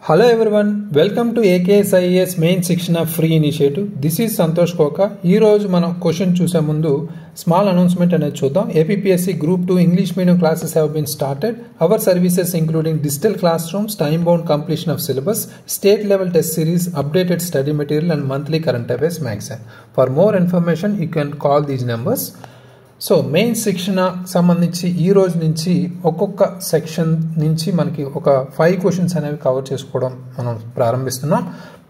Hello everyone, welcome to AKSIAS main section of free initiative. This is Santosh Koka. ఈ రోజు మనం question చూసే ముందు స్మాల్ అనౌన్స్మెంట్ అనేది చూద్దాం. APPSC Group 2 English medium classes have been started. Our services including digital classrooms, time bound completion of syllabus, state level test series, updated study material and monthly current affairs magazine. For more information you can call these numbers. So main section సంబంధించి ఈ రోజు నుంచి ఒక్కొక్క section నుంచి మనకి ఒక 5 questions అనేవి cover చేసుకోవడం మనం ప్రారంభిస్తున్నాం.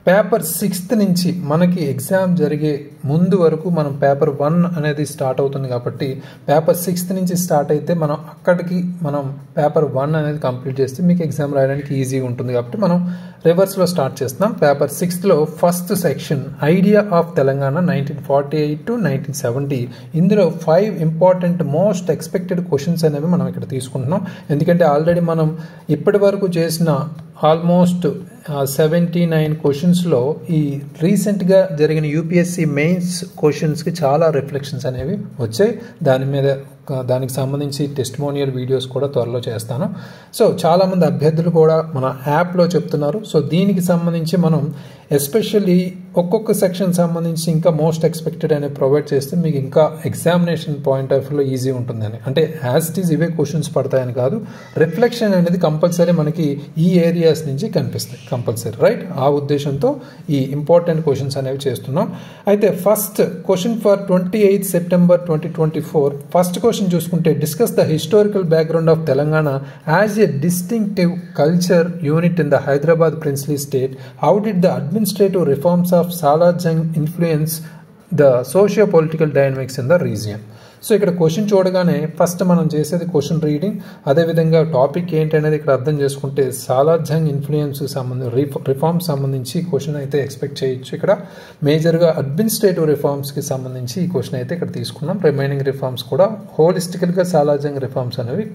పేపర్ 6th నుంచి మనకి ఎగ్జామ్ జరిగే ముందు వరకు మనం పేపర్ 1 అనేది స్టార్ట్ అవుతుంది కాబట్టి పేపర్ 6th నుంచి స్టార్ట్ అయితే మనం అక్కడికి మనం పేపర్ 1 అనేది కంప్లీట్ చేస్తే మీకు ఎగ్జామ్ రాయడానికి ఈజీగా ఉంటుంది కాబట్టి మనం రివర్స్లో స్టార్ట్ చేస్తున్నాం. పేపర్ 6thలో first section idea of Telangana 1948 to 1970. ఇందులో 5 ఇంపార్టెంట్ మోస్ట్ ఎక్స్పెక్టెడ్ క్వశ్చన్స్ అనేవి మనం ఇక్కడ తీసుకుంటున్నాం. ఎందుకంటే ఆల్రెడీ మనం ఇప్పటి వరకు చేసిన ఆల్మోస్ట్ 79 క్వశ్చన్స్లో ఈ రీసెంట్గా జరిగిన యూపీఎస్సీ మెయిన్స్ క్వశ్చన్స్కి చాలా రిఫ్లెక్షన్స్ అనేవి వచ్చాయి. దానికి సంబంధించి టెస్టిమోనియల్ వీడియోస్ కూడా త్వరలో చేస్తాను. సో చాలామంది అభ్యర్థులు కూడా మన యాప్లో చెప్తున్నారు. సో దీనికి సంబంధించి మనం ఎస్పెషల్లీ ఒక్కొక్క సెక్షన్ సంబంధించి ఇంకా మోస్ట్ ఎక్స్పెక్టెడ్ అనేది ప్రొవైడ్ చేస్తే మీకు ఇంకా ఎగ్జామినేషన్ పాయింట్ ఆఫ్ వ్యూలో ఈజీ ఉంటుందని. అంటే యాజ్ ఇట్ ఈజ్ ఇవే క్వశ్చన్స్ పడతాయని కాదు, రిఫ్లెక్షన్ అనేది కంపల్సరీ మనకి ఈ ఏరియాస్ నుంచి కనిపిస్తాయి కంపల్సరీ, రైట్? ఆ ఉద్దేశంతో ఈ ఇంపార్టెంట్ క్వశ్చన్స్ అనేవి చేస్తున్నాం. అయితే first question for 28 September 2024 first question చూసుకుంటే discuss the historical background of Telangana as a distinctive culture unit in the Hyderabad princely state. How did the administrative reforms of Salar Jung influence the socio political dynamics in the region. So ఇక్కడ question చూడగానే first మనం చేసేది question reading, అదేవిధంగా topic ఏంటి అనేది ఇక్కడ అర్థం చేసుకుంటే సాలార్ జంగ్ ఇన్ఫ్లుయెన్స్ రిఫార్మ్స్ సంబంధించి క్వశ్చన్ అయితే ఎక్స్పెక్ట్ చేయొచ్చు. ఇక్కడ మేజర్గా అడ్మినిస్ట్రేటివ్ రిఫార్మ్స్కి సంబంధించి ఈ క్వశ్చన్ అయితే ఇక్కడ తీసుకున్నాం. రిమైనింగ్ రిఫార్మ్స్ కూడా హోలిస్టికల్గా సాలార్ జంగ్ రిఫార్మ్స్ అనేవి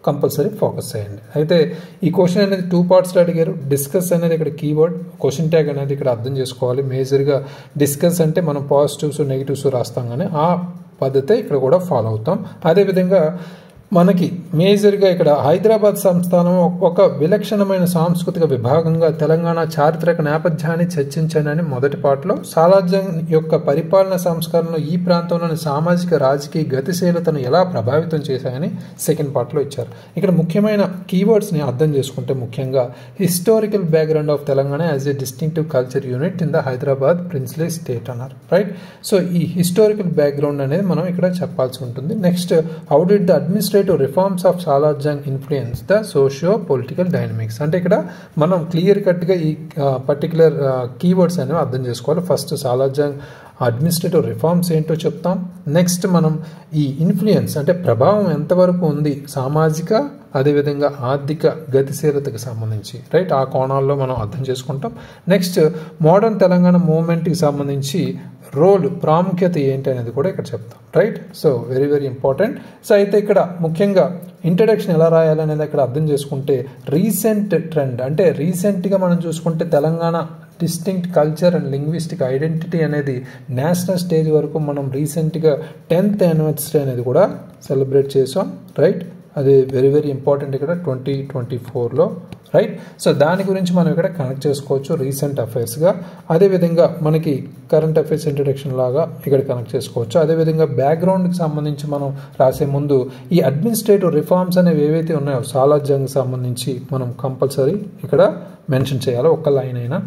కంపల్సరీ ఫోకస్ చేయండి. అయితే ఈ క్వశ్చన్ అనేది 2 partsలో అడిగారు. డిస్కస్ అనేది ఇక్కడ కీవర్డ్, క్వశ్చన్ ట్యాగ్ అనేది ఇక్కడ అర్థం చేసుకోవాలి. మేజర్గా డిస్కస్ అంటే మనం పాజిటివ్స్ నెగిటివ్స్ రాస్తాం కానీ ఆ పద్ధతి ఇక్కడ కూడా ఫాలో అవుతాం. అదేవిధంగా మనకి మేజర్గా ఇక్కడ హైదరాబాద్ సంస్థానం ఒక విలక్షణమైన సాంస్కృతిక విభాగంగా తెలంగాణ చారిత్రక నేపథ్యాన్ని చర్చించానని మొదటి పార్ట్లో, సాలార్ జంగ్ యొక్క పరిపాలన సంస్కరణలు ఈ ప్రాంతంలోని సామాజిక రాజకీయ గతిశీలతను ఎలా ప్రభావితం చేశాయని సెకండ్ పార్ట్లో ఇచ్చారు. ఇక్కడ ముఖ్యమైన కీవర్డ్స్ని అర్థం చేసుకుంటే ముఖ్యంగా historical background of Telangana as a distinctive culture unit in the Hyderabad princely state అన్నారు, రైట్? సో ఈ హిస్టారికల్ బ్యాక్గ్రౌండ్ అనేది మనం ఇక్కడ చెప్పాల్సి ఉంటుంది. Next, how did the administrative reforms of Salar Jung influence the socio political dynamics. అంటే ఇక్కడ మనం క్లియర్ కట్గా ఈ పర్టికులర్ కీవర్డ్స్ అనేవి అర్థం చేసుకోవాలి. First Salar Jung administrative reforms ఏంటో చెప్తాం. నెక్స్ట్ మనం ఈ ఇన్ఫ్లుయెన్స్ అంటే ప్రభావం ఎంతవరకు ఉంది సామాజిక అదేవిధంగా ఆర్థిక గతిశీలతకు సంబంధించి, రైట్? ఆ కోణాల్లో మనం అర్థం చేసుకుంటాం. నెక్స్ట్ మోడర్న్ తెలంగాణ మూవ్మెంట్కి సంబంధించి రోల్ ప్రాముఖ్యత ఏంటి అనేది కూడా ఇక్కడ చెప్తాం, right? So very very important. So అయితే ఇక్కడ ముఖ్యంగా ఇంట్రడక్షన్ ఎలా రాయాలనేది ఇక్కడ అర్థం చేసుకుంటే రీసెంట్ ట్రెండ్ అంటే రీసెంట్గా మనం చూసుకుంటే Telangana distinct culture and linguistic identity అనేది నేషనల్ స్టేజ్ వరకు మనం రీసెంట్గా 10th anniversary అనేది కూడా సెలబ్రేట్ చేసాం, రైట్? అది వెరీ వెరీ ఇంపార్టెంట్ ఇక్కడ 2024లో, రైట్? సో దాని గురించి మనం ఇక్కడ కనెక్ట్ చేసుకోవచ్చు రీసెంట్ అఫైర్స్గా. అదేవిధంగా మనకి కరెంట్ అఫైర్స్ ఇంట్రడక్షన్ లాగా ఇక్కడ కనెక్ట్ చేసుకోవచ్చు. అదేవిధంగా బ్యాక్గ్రౌండ్కి సంబంధించి మనం రాసే ముందు ఈ అడ్మినిస్ట్రేటివ్ రిఫార్మ్స్ అనేవి ఏవైతే ఉన్నాయో సాలార్ జంగ్ సంబంధించి మనం కంపల్సరీ ఇక్కడ మెన్షన్ చేయాలి, ఒక్క లైన్ అయినా.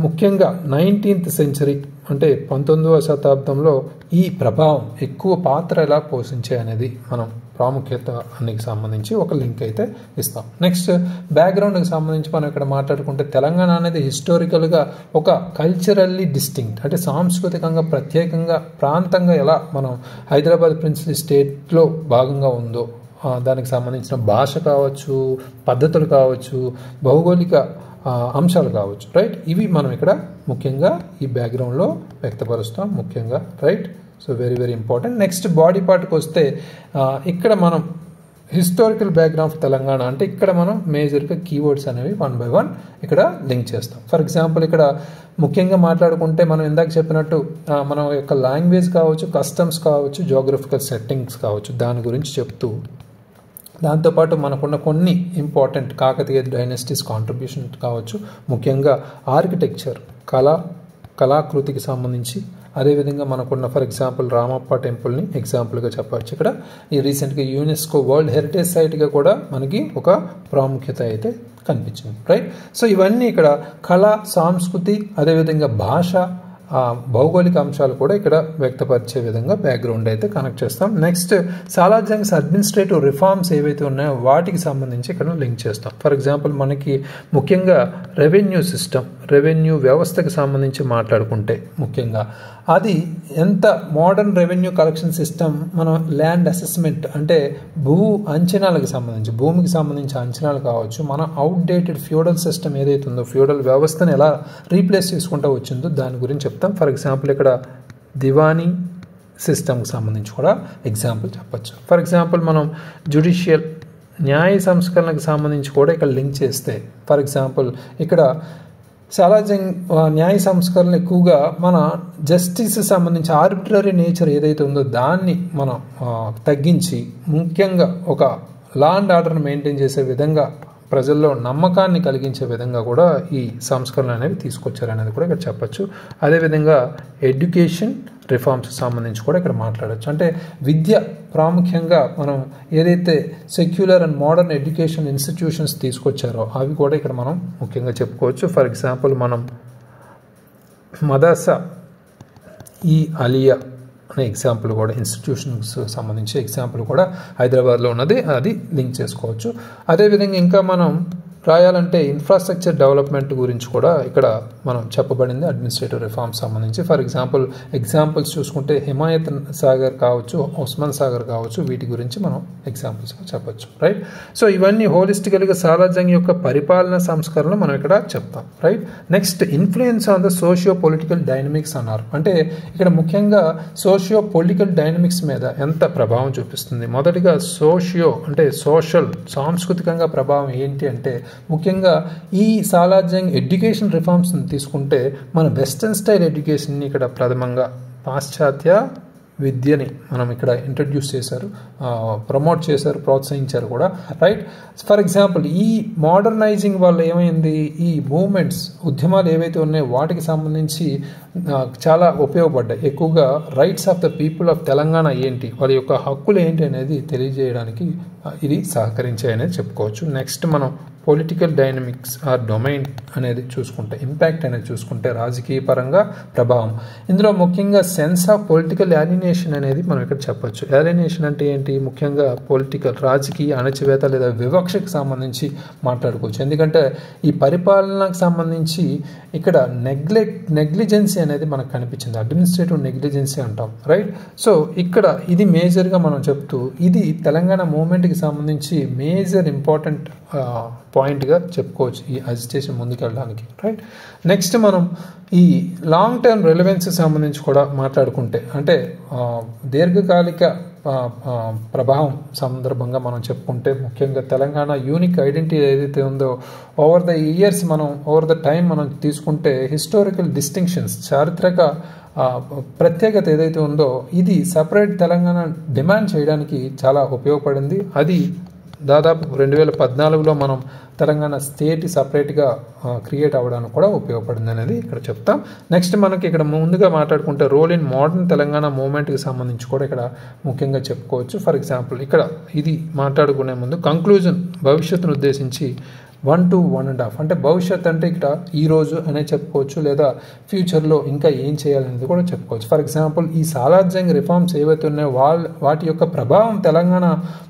ముఖ్యంగా 19th century అంటే 19వ శతాబ్దంలో ఈ ప్రభావం ఎక్కువ పాత్ర ఎలా పోషించాయి అనేది మనం ప్రాముఖ్యత అన్నికి సంబంధించి ఒక లింక్ అయితే ఇస్తాం. నెక్స్ట్ బ్యాక్గ్రౌండ్కి సంబంధించి మనం ఇక్కడ మాట్లాడుకుంటే తెలంగాణ అనేది హిస్టారికల్గా ఒక కల్చరల్లీ డిస్టింక్ట్ అంటే సాంస్కృతికంగా ప్రత్యేకంగా ప్రాంతంగా ఎలా మనం హైదరాబాద్ ప్రిన్స్లీ స్టేట్లో భాగంగా ఉందో దానికి సంబంధించిన భాష కావచ్చు, పద్ధతులు కావచ్చు, భౌగోళిక అంశాలు కావచ్చు, రైట్? ఇవి మనం ఇక్కడ ముఖ్యంగా ఈ బ్యాక్గ్రౌండ్లో వ్యక్తపరుస్తాం ముఖ్యంగా, right? So very very important. Next body పార్ట్కి వస్తే ఇక్కడ మనం హిస్టారికల్ బ్యాక్గ్రౌండ్ ఆఫ్ తెలంగాణ అంటే ఇక్కడ మనం మేజర్గా కీవర్డ్స్ అనేవి 1 by 1 ఇక్కడ లింక్ చేస్తాం. ఫర్ ఎగ్జాంపుల్ ఇక్కడ ముఖ్యంగా మాట్లాడుకుంటే మనం ఇందాక చెప్పినట్టు మన యొక్క లాంగ్వేజ్ కావచ్చు, కస్టమ్స్ కావచ్చు, జియోగ్రఫికల్ సెట్టింగ్స్ కావచ్చు, దాని గురించి చెప్తూ దాంతోపాటు మనకున్న కొన్ని ఇంపార్టెంట్ కాకతీయ డైనస్టీస్ కాంట్రిబ్యూషన్ కావచ్చు, ముఖ్యంగా ఆర్కిటెక్చర్ కళాకృతికి సంబంధించి, అదేవిధంగా మనకున్న ఫర్ ఎగ్జాంపుల్ రామప్ప టెంపుల్ని ఎగ్జాంపుల్గా చెప్పవచ్చు. ఇక్కడ ఈ రీసెంట్గా యునెస్కో వరల్డ్ హెరిటేజ్ సైట్గా కూడా మనకి ఒక ప్రాముఖ్యత అయితే కనిపించింది, రైట్. సో ఇవన్నీ ఇక్కడ కళ, సంస్కృతి, అదేవిధంగా భాష, భౌగోళిక అంశాలు కూడా ఇక్కడ వ్యక్తపరిచే విధంగా బ్యాక్గ్రౌండ్ అయితే కనెక్ట్ చేస్తాం. నెక్స్ట్ సాలార్జంగ్స్ అడ్మినిస్ట్రేటివ్ రిఫార్మ్స్ ఏవైతే ఉన్నాయో వాటికి సంబంధించి ఇక్కడ లింక్ చేస్తాం. ఫర్ ఎగ్జాంపుల్ మనకి ముఖ్యంగా రెవెన్యూ వ్యవస్థకి సంబంధించి మాట్లాడుకుంటే ముఖ్యంగా అది ఎంత మోడర్న్ రెవెన్యూ కలెక్షన్ సిస్టమ్, మనం ల్యాండ్ అసెస్మెంట్ అంటే అంచనాలకు సంబంధించి, భూమికి సంబంధించి అంచనాలు కావచ్చు, మన అవుట్డేటెడ్ ఫ్యూడల్ సిస్టమ్ ఏదైతే ఉందో ఫ్యూడల్ వ్యవస్థను ఎలా రీప్లేస్ చేసుకుంటూ వచ్చిందో దాని గురించి చెప్తాం. ఫర్ ఎగ్జాంపుల్ ఇక్కడ దివానీ సిస్టమ్కి సంబంధించి కూడా ఎగ్జాంపుల్ చెప్పచ్చు. ఫర్ ఎగ్జాంపుల్ మనం జ్యుడిషియల్ న్యాయ సంస్కరణకు సంబంధించి కూడా ఇక్కడ లింక్ చేస్తే, ఫర్ ఎగ్జాంపుల్ ఇక్కడ సాలార్జంగ్ న్యాయ సంస్కరణ ఎక్కువగా మన జస్టిస్ సంబంధించి ఆర్బిట్రరీ నేచర్ ఏదైతే ఉందో దాన్ని మనం తగ్గించి ముఖ్యంగా ఒక లా అండ్ ఆర్డర్ని మెయింటైన్ చేసే విధంగా, ప్రజల్లో నమ్మకాన్ని కలిగించే విధంగా కూడా ఈ సంస్కరణలు అనేవి తీసుకొచ్చారనేది కూడా ఇక్కడ చెప్పచ్చు. అదేవిధంగా ఎడ్యుకేషన్ రిఫార్మ్స్కి సంబంధించి కూడా ఇక్కడ మాట్లాడచ్చు. అంటే విద్య ప్రాముఖ్యంగా మనం ఏదైతే secular and modern education institutions తీసుకొచ్చారో అవి కూడా ఇక్కడ మనం ముఖ్యంగా చెప్పుకోవచ్చు. ఫర్ ఎగ్జాంపుల్ మనం మదర్సా ఈ అలియా అనే ఎగ్జాంపుల్ కూడా ఇన్స్టిట్యూషన్స్ సంబంధించి ఎగ్జాంపుల్ కూడా హైదరాబాద్లో ఉన్నది, అది లింక్ చేసుకోవచ్చు. అదేవిధంగా ఇంకా మనం రాయాలంటే ఇన్ఫ్రాస్ట్రక్చర్ డెవలప్మెంట్ గురించి కూడా ఇక్కడ మనం చెప్పబడింది అడ్మినిస్ట్రేటివ్ రిఫార్మ్స్ సంబంధించి. ఫర్ ఎగ్జాంపుల్స్ చూసుకుంటే హిమాయత్ సాగర్ కావచ్చు, ఉస్మాన్ సాగర్ కావచ్చు, వీటి గురించి మనం ఎగ్జాంపుల్స్గా చెప్పచ్చు, రైట్. సో ఇవన్నీ హోలిస్టికల్గా సాలార్జంగ్ యొక్క పరిపాలన సంస్కరణ మనం ఇక్కడ చెప్తాం, right. Next influence on the socio political dynamics అన్నారు. అంటే ఇక్కడ ముఖ్యంగా సోషియో పొలిటికల్ డైనమిక్స్ మీద ఎంత ప్రభావం చూపిస్తుంది. మొదటిగా అంటే సోషల్ సాంస్కృతికంగా ప్రభావం ఏంటి అంటే ముఖ్యంగా ఈ సాలార్జంగ్ ఎడ్యుకేషన్ రిఫార్మ్స్ని తీసుకుంటే మన వెస్టర్న్ స్టైల్ ఎడ్యుకేషన్ని ఇక్కడ ప్రథమంగా పాశ్చాత్య విద్యని మనం ఇక్కడ ఇంట్రడ్యూస్ చేశారు, ప్రమోట్ చేశారు, ప్రోత్సహించారు కూడా, రైట్. ఫర్ ఎగ్జాంపుల్ ఈ మోడర్నైజింగ్ వల్ల ఏమైంది, ఈ మూవ్మెంట్స్ ఉద్యమాలు ఏవైతే ఉన్నాయో వాటికి సంబంధించి చాలా ఉపయోగపడ్డాయి. ఎక్కువగా rights of the people of Telangana ఏంటి, వాళ్ళ యొక్క హక్కులు ఏంటి అనేది తెలియజేయడానికి ఇది సహకరించాయి అనేది చెప్పుకోవచ్చు. నెక్స్ట్ మనం పొలిటికల్ డైనమిక్స్ ఆర్ డొమైన్ అనేది చూసుకుంటే, ఇంపాక్ట్ అనేది చూసుకుంటే రాజకీయ పరంగా ప్రభావం, ఇందులో ముఖ్యంగా సెన్స్ ఆఫ్ పొలిటికల్ యాలినేషన్ అనేది మనం ఇక్కడ చెప్పొచ్చు. యాలినేషన్ అంటే ఏంటి, ముఖ్యంగా రాజకీయ అణచివేత లేదా వివక్షకు సంబంధించి మాట్లాడుకోవచ్చు. ఎందుకంటే ఈ పరిపాలనకు సంబంధించి ఇక్కడ నెగ్లిజెన్సీ అనేది మనకు కనిపించింది, అడ్మినిస్ట్రేటివ్ నెగ్లిజెన్సీ అంటాం, రైట్. సో ఇక్కడ ఇది మేజర్గా మనం చెప్తూ ఇది తెలంగాణ మూవ్మెంట్కి సంబంధించి మేజర్ ఇంపార్టెంట్ పాయింట్గా చెప్పుకోవచ్చు ఈ అజిటేషన్ ముందుకెళ్ళడానికి, రైట్. నెక్స్ట్ మనం ఈ లాంగ్ టర్మ్ రెలవెన్స్కి సంబంధించి కూడా మాట్లాడుకుంటే, అంటే దీర్ఘకాలిక ప్రభావం సందర్భంగా మనం చెప్పుకుంటే ముఖ్యంగా తెలంగాణ యూనిక్ ఐడెంటిటీ ఏదైతే ఉందో ఓవర్ ద టైం మనం తీసుకుంటే హిస్టారికల్ డిస్టింక్షన్స్, చారిత్రక ప్రత్యేకత ఏదైతే ఉందో ఇది సపరేట్ తెలంగాణ డిమాండ్ చేయడానికి చాలా ఉపయోగపడింది. అది దాదాపు 2014లో మనం తెలంగాణ స్టేట్ సపరేట్గా క్రియేట్ అవ్వడానికి కూడా ఉపయోగపడింది అనేది ఇక్కడ చెప్తాం. నెక్స్ట్ మనకి ఇక్కడ ముందుగా మాట్లాడుకుంటే రోల్ ఇన్ మోడర్న్ తెలంగాణ మూవ్మెంట్కి సంబంధించి కూడా ఇక్కడ ముఖ్యంగా చెప్పుకోవచ్చు. ఫర్ ఎగ్జాంపుల్ ఇక్కడ ఇది మాట్లాడుకునే ముందు కంక్లూజన్ భవిష్యత్తును ఉద్దేశించి 1 to 1.5 అంటే భవిష్యత్ అంటే ఇక్కడ ఈరోజు అనే చెప్పుకోవచ్చు, లేదా ఫ్యూచర్లో ఇంకా ఏం చేయాలనేది కూడా చెప్పుకోవచ్చు. ఫర్ ఎగ్జాంపుల్ ఈ సాలార్జంగ్ రిఫార్మ్స్ ఏవైతే ఉన్నాయో వాటి యొక్క ప్రభావం తెలంగాణ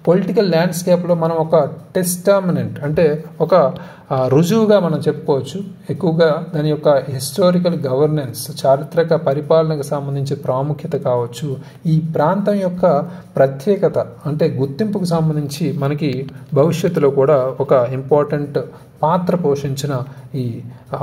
పొలిటికల్ ల్యాండ్స్కేప్లో మనం ఒక టెస్టామినెంట్ అంటే ఒక రుజువుగా మనం చెప్పుకోవచ్చు. ఎక్కువగా దాని యొక్క హిస్టారికల్ గవర్నెన్స్, చారిత్రక పరిపాలనకు సంబంధించి ప్రాముఖ్యత కావచ్చు, ఈ ప్రాంతం యొక్క ప్రత్యేకత అంటే గుర్తింపుకు సంబంధించి మనకి భవిష్యత్తులో కూడా ఒక ఇంపార్టెంట్ పాత్ర పోషించిన ఈ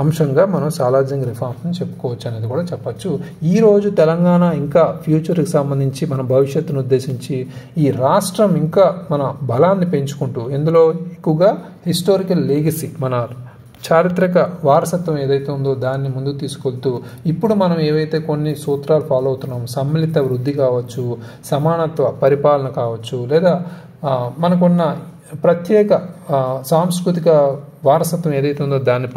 అంశంగా మనం సాలార్జంగ్ రిఫార్మ్స్ని చెప్పుకోవచ్చు అనేది కూడా చెప్పచ్చు. ఈరోజు తెలంగాణ ఇంకా ఫ్యూచర్కి సంబంధించి మన భవిష్యత్తును ఉద్దేశించి ఈ రాష్ట్రం ఇంకా మన బలాన్ని పెంచుకుంటూ ఇందులో ఎక్కువగా హిస్టారికల్ లెగసీ, మన చారిత్రక వారసత్వం ఏదైతే ఉందో దాన్ని ముందుకు తీసుకెళ్తూ ఇప్పుడు మనం ఏవైతే కొన్ని సూత్రాలు ఫాలో అవుతున్నాం, సమ్మిళిత వృద్ధి కావచ్చు, సమానత్వ పరిపాలన కావచ్చు, లేదా మనకున్న ప్రత్యేక సాంస్కృతిక వారసత్వం ఏదైతే ఉందో దాన్ని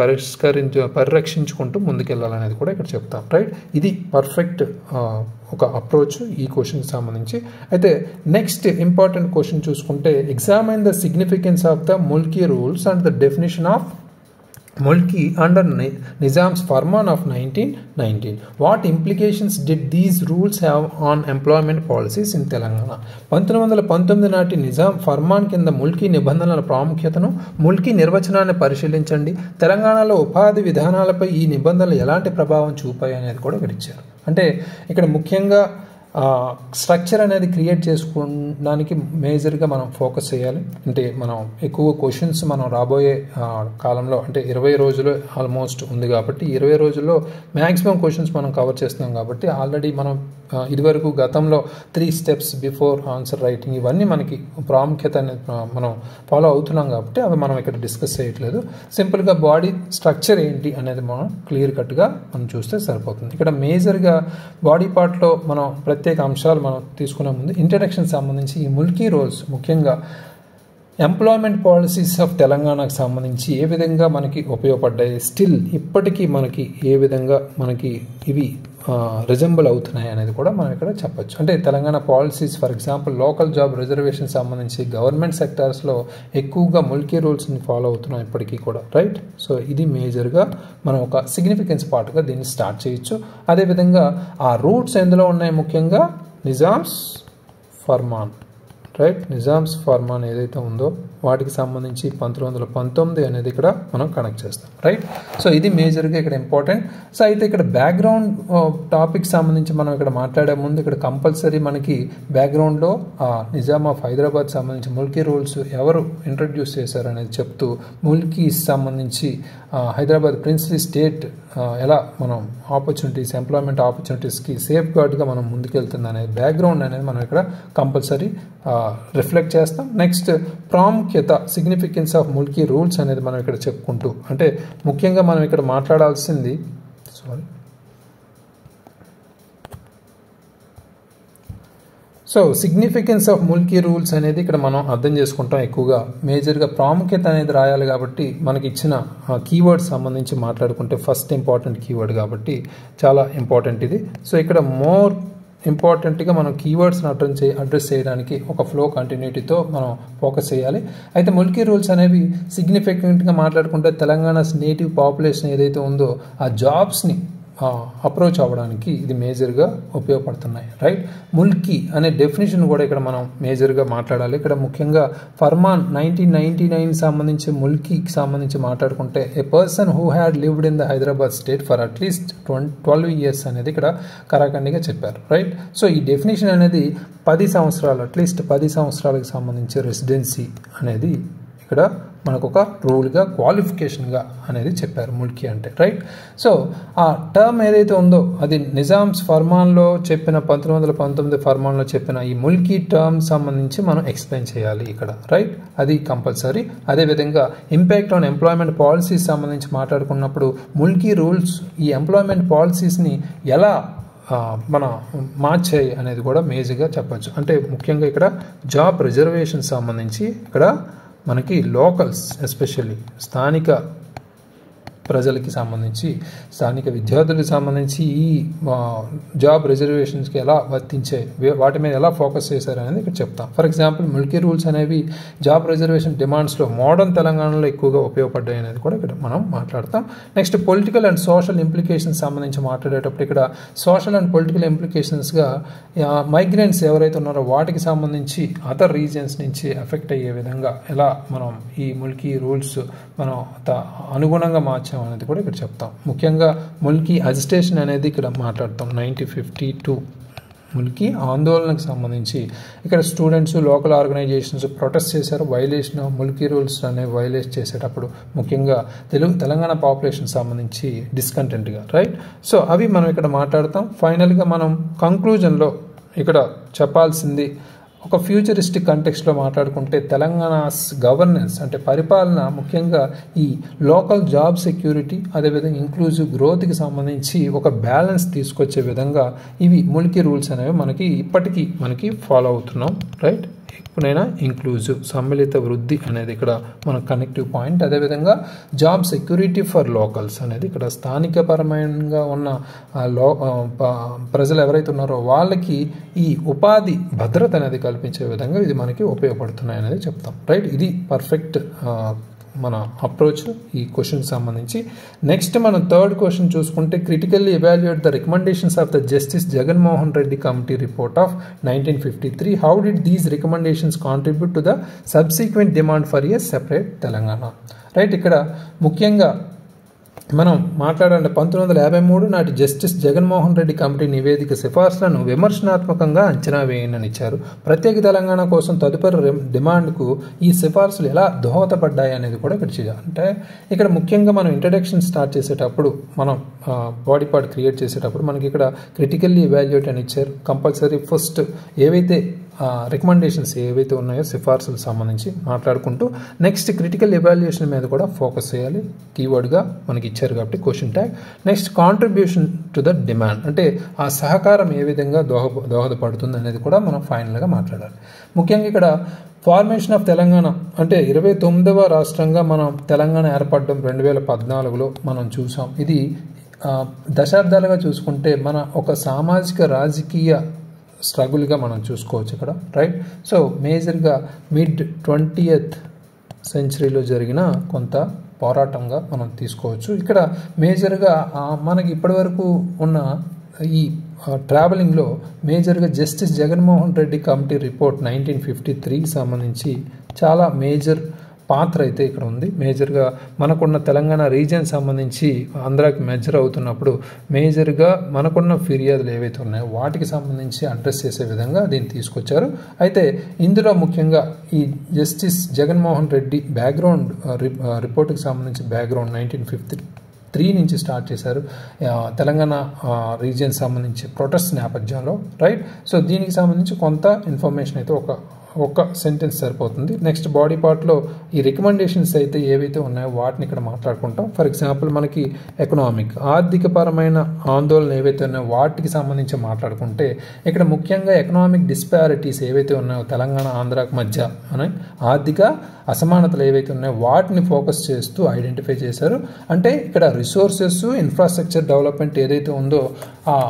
పరిరక్షించుకుంటూ ముందుకెళ్ళాలనేది కూడా ఇక్కడ చెప్తాం, రైట్. ఇది పర్ఫెక్ట్ ఒక అప్రోచ్ ఈ క్వశ్చన్కి సంబంధించి. అయితే నెక్స్ట్ ఇంపార్టెంట్ క్వశ్చన్ చూసుకుంటే, ఎగ్జామైన్ the significance of the Mulki rules and the definition of Mulki under Nizam's Farman of 1919. What implications did these rules have on employment policies in Telangana? 1919 నాటి Nizam Furman కింద ముల్కీ నిబంధనల ప్రాముఖ్యతను, ముల్కీ నిర్వచనాన్ని పరిశీలించండి. తెలంగాణలో ఉపాధి విధానాలపై ఈ నిబంధనలు ఎలాంటి ప్రభావం చూపాయి అనేది కూడా ఇక్కడ ఇచ్చారు. అంటే ఇక్కడ ముఖ్యంగా స్ట్రక్చర్ అనేది క్రియేట్ చేసుకోవడానికి మేజర్గా మనం ఫోకస్ చేయాలి. అంటే మనం ఎక్కువ క్వశ్చన్స్ మనం రాబోయే కాలంలో అంటే 20 రోజులు ఆల్మోస్ట్ ఉంది కాబట్టి 20 రోజుల్లో మ్యాక్సిమం క్వశ్చన్స్ మనం కవర్ చేస్తున్నాం కాబట్టి ఆల్రెడీ మనం ఇదివరకు గతంలో 3 స్టెప్స్ బిఫోర్ ఆన్సర్ రైటింగ్ ఇవన్నీ మనకి ప్రాముఖ్యత అనేది మనం ఫాలో అవుతున్నాం కాబట్టి అవి మనం ఇక్కడ డిస్కస్ చేయట్లేదు. సింపుల్గా బాడీ స్ట్రక్చర్ ఏంటి అనేది మనం క్లియర్ కట్గా మనం చూస్తే సరిపోతుంది. ఇక్కడ మేజర్గా బాడీ పార్ట్లో మనం ప్రత్యేక అంశాలు మనం తీసుకునే ముందు ఇంట్రడక్షన్ సంబంధించి ఈ ముల్కీ రోల్స్ ముఖ్యంగా ఎంప్లాయ్మెంట్ పాలసీస్ ఆఫ్ తెలంగాణకు సంబంధించి ఏ విధంగా మనకి ఉపయోగపడ్డాయి, స్టిల్ ఇప్పటికీ మనకి ఏ విధంగా మనకి ఇవి రిజంబుల్ అవుతున్నాయి అనేది కూడా మనం ఇక్కడ చెప్పచ్చు. అంటే Telangana policies for example local job reservation సంబంధించి గవర్నమెంట్ సెక్టార్స్లో ఎక్కువగా ముల్కీ రూల్స్ని ఫాలో అవుతున్నాం ఇప్పటికీ కూడా, రైట్. సో ఇది మేజర్గా మనం ఒక సిగ్నిఫికెన్స్ పార్ట్గా దీన్ని స్టార్ట్ చేయొచ్చు. అదేవిధంగా ఆ రూట్స్ ఎందులో ఉన్నాయి, ముఖ్యంగా నిజామ్స్ ఫర్మాన్, రైట్. నిజామ్స్ ఫర్మాన్ ఏదైతే ఉందో వాటికి సంబంధించి 1919 అనేది ఇక్కడ మనం కనెక్ట్ చేస్తాం, రైట్. సో ఇది మేజర్గా ఇక్కడ ఇంపార్టెంట్. సో అయితే ఇక్కడ బ్యాక్గ్రౌండ్ టాపిక్ సంబంధించి మనం ఇక్కడ మాట్లాడే ముందు ఇక్కడ కంపల్సరీ మనకి బ్యాక్గ్రౌండ్లో నిజాం ఆఫ్ హైదరాబాద్ సంబంధించి ముల్కీ రూల్స్ ఎవరు ఇంట్రడ్యూస్ చేశారు అనేది చెప్తూ ముల్కీస్ సంబంధించి హైదరాబాద్ ప్రిన్స్లీ స్టేట్ ఎలా మనం ఆపర్చునిటీస్ ఎంప్లాయ్మెంట్ ఆపర్చునిటీస్కి సేఫ్ గార్డ్గా మనం ముందుకెళ్తుంది అనేది బ్యాక్గ్రౌండ్ అనేది మనం ఇక్కడ కంపల్సరీ రిఫ్లెక్ట్ చేస్తాం. నెక్స్ట్ ప్రాముఖ్యత సిగ్నిఫికెన్స్ ఆఫ్ ముల్కీ రూల్స్ అనేది మనం ఇక్కడ చెప్పుకుంటూ అంటే ముఖ్యంగా మనం ఇక్కడ మాట్లాడాల్సింది so significance of Mulki rules అనేది ఇక్కడ మనం అర్థం చేసుకుంటాం. ఎక్కువగా మేజర్గా ప్రాముఖ్యత అనేది రాయాలి కాబట్టి మనకి ఇచ్చిన కీవర్డ్ సంబంధించి మాట్లాడుకుంటే ఫస్ట్ ఇంపార్టెంట్ కీవర్డ్ కాబట్టి చాలా ఇంపార్టెంట్ ఇది. సో ఇక్కడ మోర్ ఇంపార్టెంట్గా మనం కీవర్డ్స్ని అడ్రస్ చేయడానికి ఒక ఫ్లో కంటిన్యూటీతో మనం ఫోకస్ చేయాలి. అయితే ముల్కీ రూల్స్ అనేవి సిగ్నిఫికెంట్గా మాట్లాడుకుంటే తెలంగాణ నేటివ్ పాపులేషన్ ఏదైతే ఉందో ఆ జాబ్స్ని అప్రోచ్ అవ్వడానికి ఇది మేజర్గా ఉపయోగపడుతున్నాయి, రైట్. ముల్కీ అనే డెఫినేషన్ కూడా ఇక్కడ మనం మేజర్గా మాట్లాడాలి. ఇక్కడ ముఖ్యంగా ఫర్మాన్ 1999 సంబంధించి ముల్కీకి సంబంధించి మాట్లాడుకుంటే a person who had lived in the Hyderabad state for at least 12 years అనేది ఇక్కడ కరాఖండిగా చెప్పారు, రైట్. సో ఈ డెఫినేషన్ అనేది 10 సంవత్సరాలు అట్లీస్ట్ 10 సంవత్సరాలకు సంబంధించి రెసిడెన్సీ అనేది ఇక్కడ మనకు ఒక రూల్గా క్వాలిఫికేషన్గా అనేది చెప్పారు ముల్కీ అంటే, రైట్. సో ఆ టర్మ్ ఏదైతే ఉందో అది నిజామ్స్ ఫర్మాన్లో చెప్పిన 1919 ఫర్మాన్లో చెప్పిన ఈ ముల్కీ టర్మ్ సంబంధించి మనం ఎక్స్ప్లెయిన్ చేయాలి ఇక్కడ, రైట్. అది కంపల్సరీ. అదేవిధంగా ఇంపాక్ట్ ఆన్ ఎంప్లాయ్మెంట్ పాలసీస్ సంబంధించి మాట్లాడుకున్నప్పుడు ముల్కీ రూల్స్ ఈ ఎంప్లాయ్మెంట్ పాలసీస్ని ఎలా మన మార్చాయి అనేది కూడా మేజర్గా చెప్పచ్చు. అంటే ముఖ్యంగా ఇక్కడ జాబ్ రిజర్వేషన్ సంబంధించి ఇక్కడ మనకి లోకల్స్ ఎస్పెషల్లీ స్థానిక ప్రజలకి సంబంధించి స్థానిక విద్యార్థులకు సంబంధించి ఈ జాబ్ రిజర్వేషన్స్కి ఎలా వర్తించే వాటి మీద ఎలా ఫోకస్ చేశారు అనేది ఇక్కడ చెప్తాం. ఫర్ ఎగ్జాంపుల్ ముల్కీ రూల్స్ అనేవి జాబ్ రిజర్వేషన్ డిమాండ్స్లో మోడర్న్ తెలంగాణలో ఎక్కువగా ఉపయోగపడ్డాయి అనేది కూడా ఇక్కడ మనం మాట్లాడతాం. Next political and social implications సంబంధించి మాట్లాడేటప్పుడు ఇక్కడ సోషల్ అండ్ పొలిటికల్ ఇంప్లికేషన్స్గా మైగ్రెంట్స్ ఎవరైతే ఉన్నారో వాటికి సంబంధించి అదర్ రీజియన్స్ నుంచి ఎఫెక్ట్ అయ్యే విధంగా ఎలా మనం ఈ ముల్కీ రూల్స్ మనం అనుగుణంగా మార్చాం అనేది కూడా ఇక్కడ చెప్తాం. ముఖ్యంగా ముల్కీ అజిటేషన్ అనేది ఇక్కడ మాట్లాడతాం. 1952 ముల్కీ ఆందోళనకు సంబంధించి ఇక్కడ స్టూడెంట్స్ లోకల్ ఆర్గనైజేషన్స్ ప్రొటెస్ట్ చేశారు. వైలేషన్ ముల్కీ రూల్స్ అనేవి వైలేట్ చేసేటప్పుడు ముఖ్యంగా తెలంగాణ పాపులేషన్ సంబంధించి డిస్కంటెంట్గా, రైట్. సో అవి మనం ఇక్కడ మాట్లాడతాం. ఫైనల్గా మనం కంక్లూజన్లో ఇక్కడ చెప్పాల్సింది ఒక ఫ్యూచరిస్టిక్ కంటెక్స్ట్లో మాట్లాడుకుంటే తెలంగాణ గవర్నెన్స్ అంటే పరిపాలన ముఖ్యంగా ఈ లోకల్ జాబ్ సెక్యూరిటీ అదేవిధంగా ఇంక్లూజివ్ గ్రోత్కి సంబంధించి ఒక బ్యాలెన్స్ తీసుకొచ్చే విధంగా ఇవి ముల్కీ రూల్స్ అనేవి ఇప్పటికీ మనకి ఫాలో అవుతున్నాం, రైట్. ఎప్పుడైనా ఇంక్లూజివ్ సమ్మిళిత వృద్ధి అనేది ఇక్కడ మన కనెక్టివ్ పాయింట్. అదేవిధంగా జాబ్ సెక్యూరిటీ ఫర్ లోకల్స్ అనేది ఇక్కడ స్థానికపరమైనగా ఉన్న ప్రజలు ఎవరైతే ఉన్నారో వాళ్ళకి ఈ ఉపాధి భద్రత అనేది కల్పించే విధంగా ఇది మనకి ఉపయోగపడుతున్నాయి అనేది చెప్తాం. రైట్, ఇది పర్ఫెక్ట్ మన అప్రోచ్ ఈ క్వశ్చన్కి సంబంధించి. నెక్స్ట్ మనం థర్డ్ క్వశ్చన్ చూసుకుంటే critically evaluate the recommendations of the justice Jaganmohan Reddy committee report of 1953. How did these recommendations contribute to the subsequent demand for a separate Telangana? Right, ఇక్కడ ముఖ్యంగా మనం మాట్లాడాలంటే 1953 నాటి జస్టిస్ జగన్మోహన్ రెడ్డి కమిటీ నివేదిక సిఫార్సులను విమర్శనాత్మకంగా అంచనా వేయనని ఇచ్చారు. ప్రత్యేక తెలంగాణ కోసం తదుపరి డిమాండ్కు ఈ సిఫార్సులు ఎలా దోహదపడ్డాయి అనేది కూడా ఇక్కడ చేయాలి. అంటే ఇక్కడ ముఖ్యంగా మనం ఇంట్రడక్షన్ స్టార్ట్ చేసేటప్పుడు మనం బాడీ పార్ట్ క్రియేట్ చేసేటప్పుడు మనకి ఇక్కడ క్రిటికల్లీ ఎవాల్యుయేట్ అని ఇచ్చారు. కంపల్సరీ ఫస్ట్ ఏవైతే రికమెండేషన్స్ ఏవైతే ఉన్నాయో సిఫార్సులకు సంబంధించి మాట్లాడుకుంటూ నెక్స్ట్ క్రిటికల్ ఎవాల్యుయేషన్ మీద కూడా ఫోకస్ చేయాలి. కీవర్డ్గా మనకి ఇచ్చారు కాబట్టి question tag. Next contribution to the demand, అంటే ఆ సహకారం ఏ విధంగా దోహదపడుతుంది అనేది కూడా మనం ఫైనల్గా మాట్లాడాలి. ముఖ్యంగా ఇక్కడ ఫార్మేషన్ ఆఫ్ తెలంగాణ అంటే 29వ రాష్ట్రంగా మనం తెలంగాణ ఏర్పడడం 2014లో మనం చూసాం. ఇది దశాబ్దాలుగా చూసుకుంటే మన ఒక సామాజిక రాజకీయ స్ట్రగుల్గా మనం చూసుకోవచ్చు ఇక్కడ. రైట్, సో మేజర్గా మిడ్ 20th సెంచరీలో జరిగిన కొంత పోరాటంగా మనం తీసుకోవచ్చు. ఇక్కడ మేజర్గా మనకి ఇప్పటివరకు ఉన్న ఈ ట్రావెలింగ్లో మేజర్గా justice Jaganmohan Reddy committee report 1953కి సంబంధించి చాలా మేజర్ పాత్ర అయితే ఇక్కడ ఉంది. మేజర్గా మనకున్న తెలంగాణ రీజియన్ సంబంధించి ఆంధ్రాకి మెజర్ అవుతున్నప్పుడు మేజర్గా మనకున్న ఫిర్యాదులు ఏవైతే ఉన్నాయో వాటికి సంబంధించి అడ్రస్ చేసే విధంగా దీన్ని తీసుకొచ్చారు. అయితే ఇందులో ముఖ్యంగా ఈ జస్టిస్ జగన్మోహన్ రెడ్డి బ్యాక్గ్రౌండ్ రిపోర్ట్కి సంబంధించి బ్యాక్గ్రౌండ్ 1953 నుంచి స్టార్ట్ చేశారు తెలంగాణ రీజియన్ సంబంధించి ప్రొటెస్ట్ నేపథ్యంలో. రైట్, సో దీనికి సంబంధించి కొంత ఇన్ఫర్మేషన్ అయితే ఒక సెంటెన్స్ సరిపోతుంది. నెక్స్ట్ బాడీ పార్ట్లో ఈ రికమెండేషన్స్ అయితే ఏవైతే ఉన్నాయో వాటిని ఇక్కడ మాట్లాడుకుంటాం. ఫర్ ఎగ్జాంపుల్ మనకి ఎకనామిక్ ఆర్థికపరమైన ఆందోళన ఏవైతే ఉన్నాయో వాటికి సంబంధించి మాట్లాడుకుంటే ఇక్కడ ముఖ్యంగా ఎకనామిక్ డిస్పారిటీస్ ఏవైతే ఉన్నాయో తెలంగాణ ఆంధ్రాకి మధ్య అనే ఆర్థిక అసమానతలు ఏవైతే ఉన్నాయో వాటిని ఫోకస్ చేస్తూ ఐడెంటిఫై చేశారు. అంటే ఇక్కడ రిసోర్సెస్ ఇన్ఫ్రాస్ట్రక్చర్ డెవలప్మెంట్ ఏదైతే ఉందో ఆ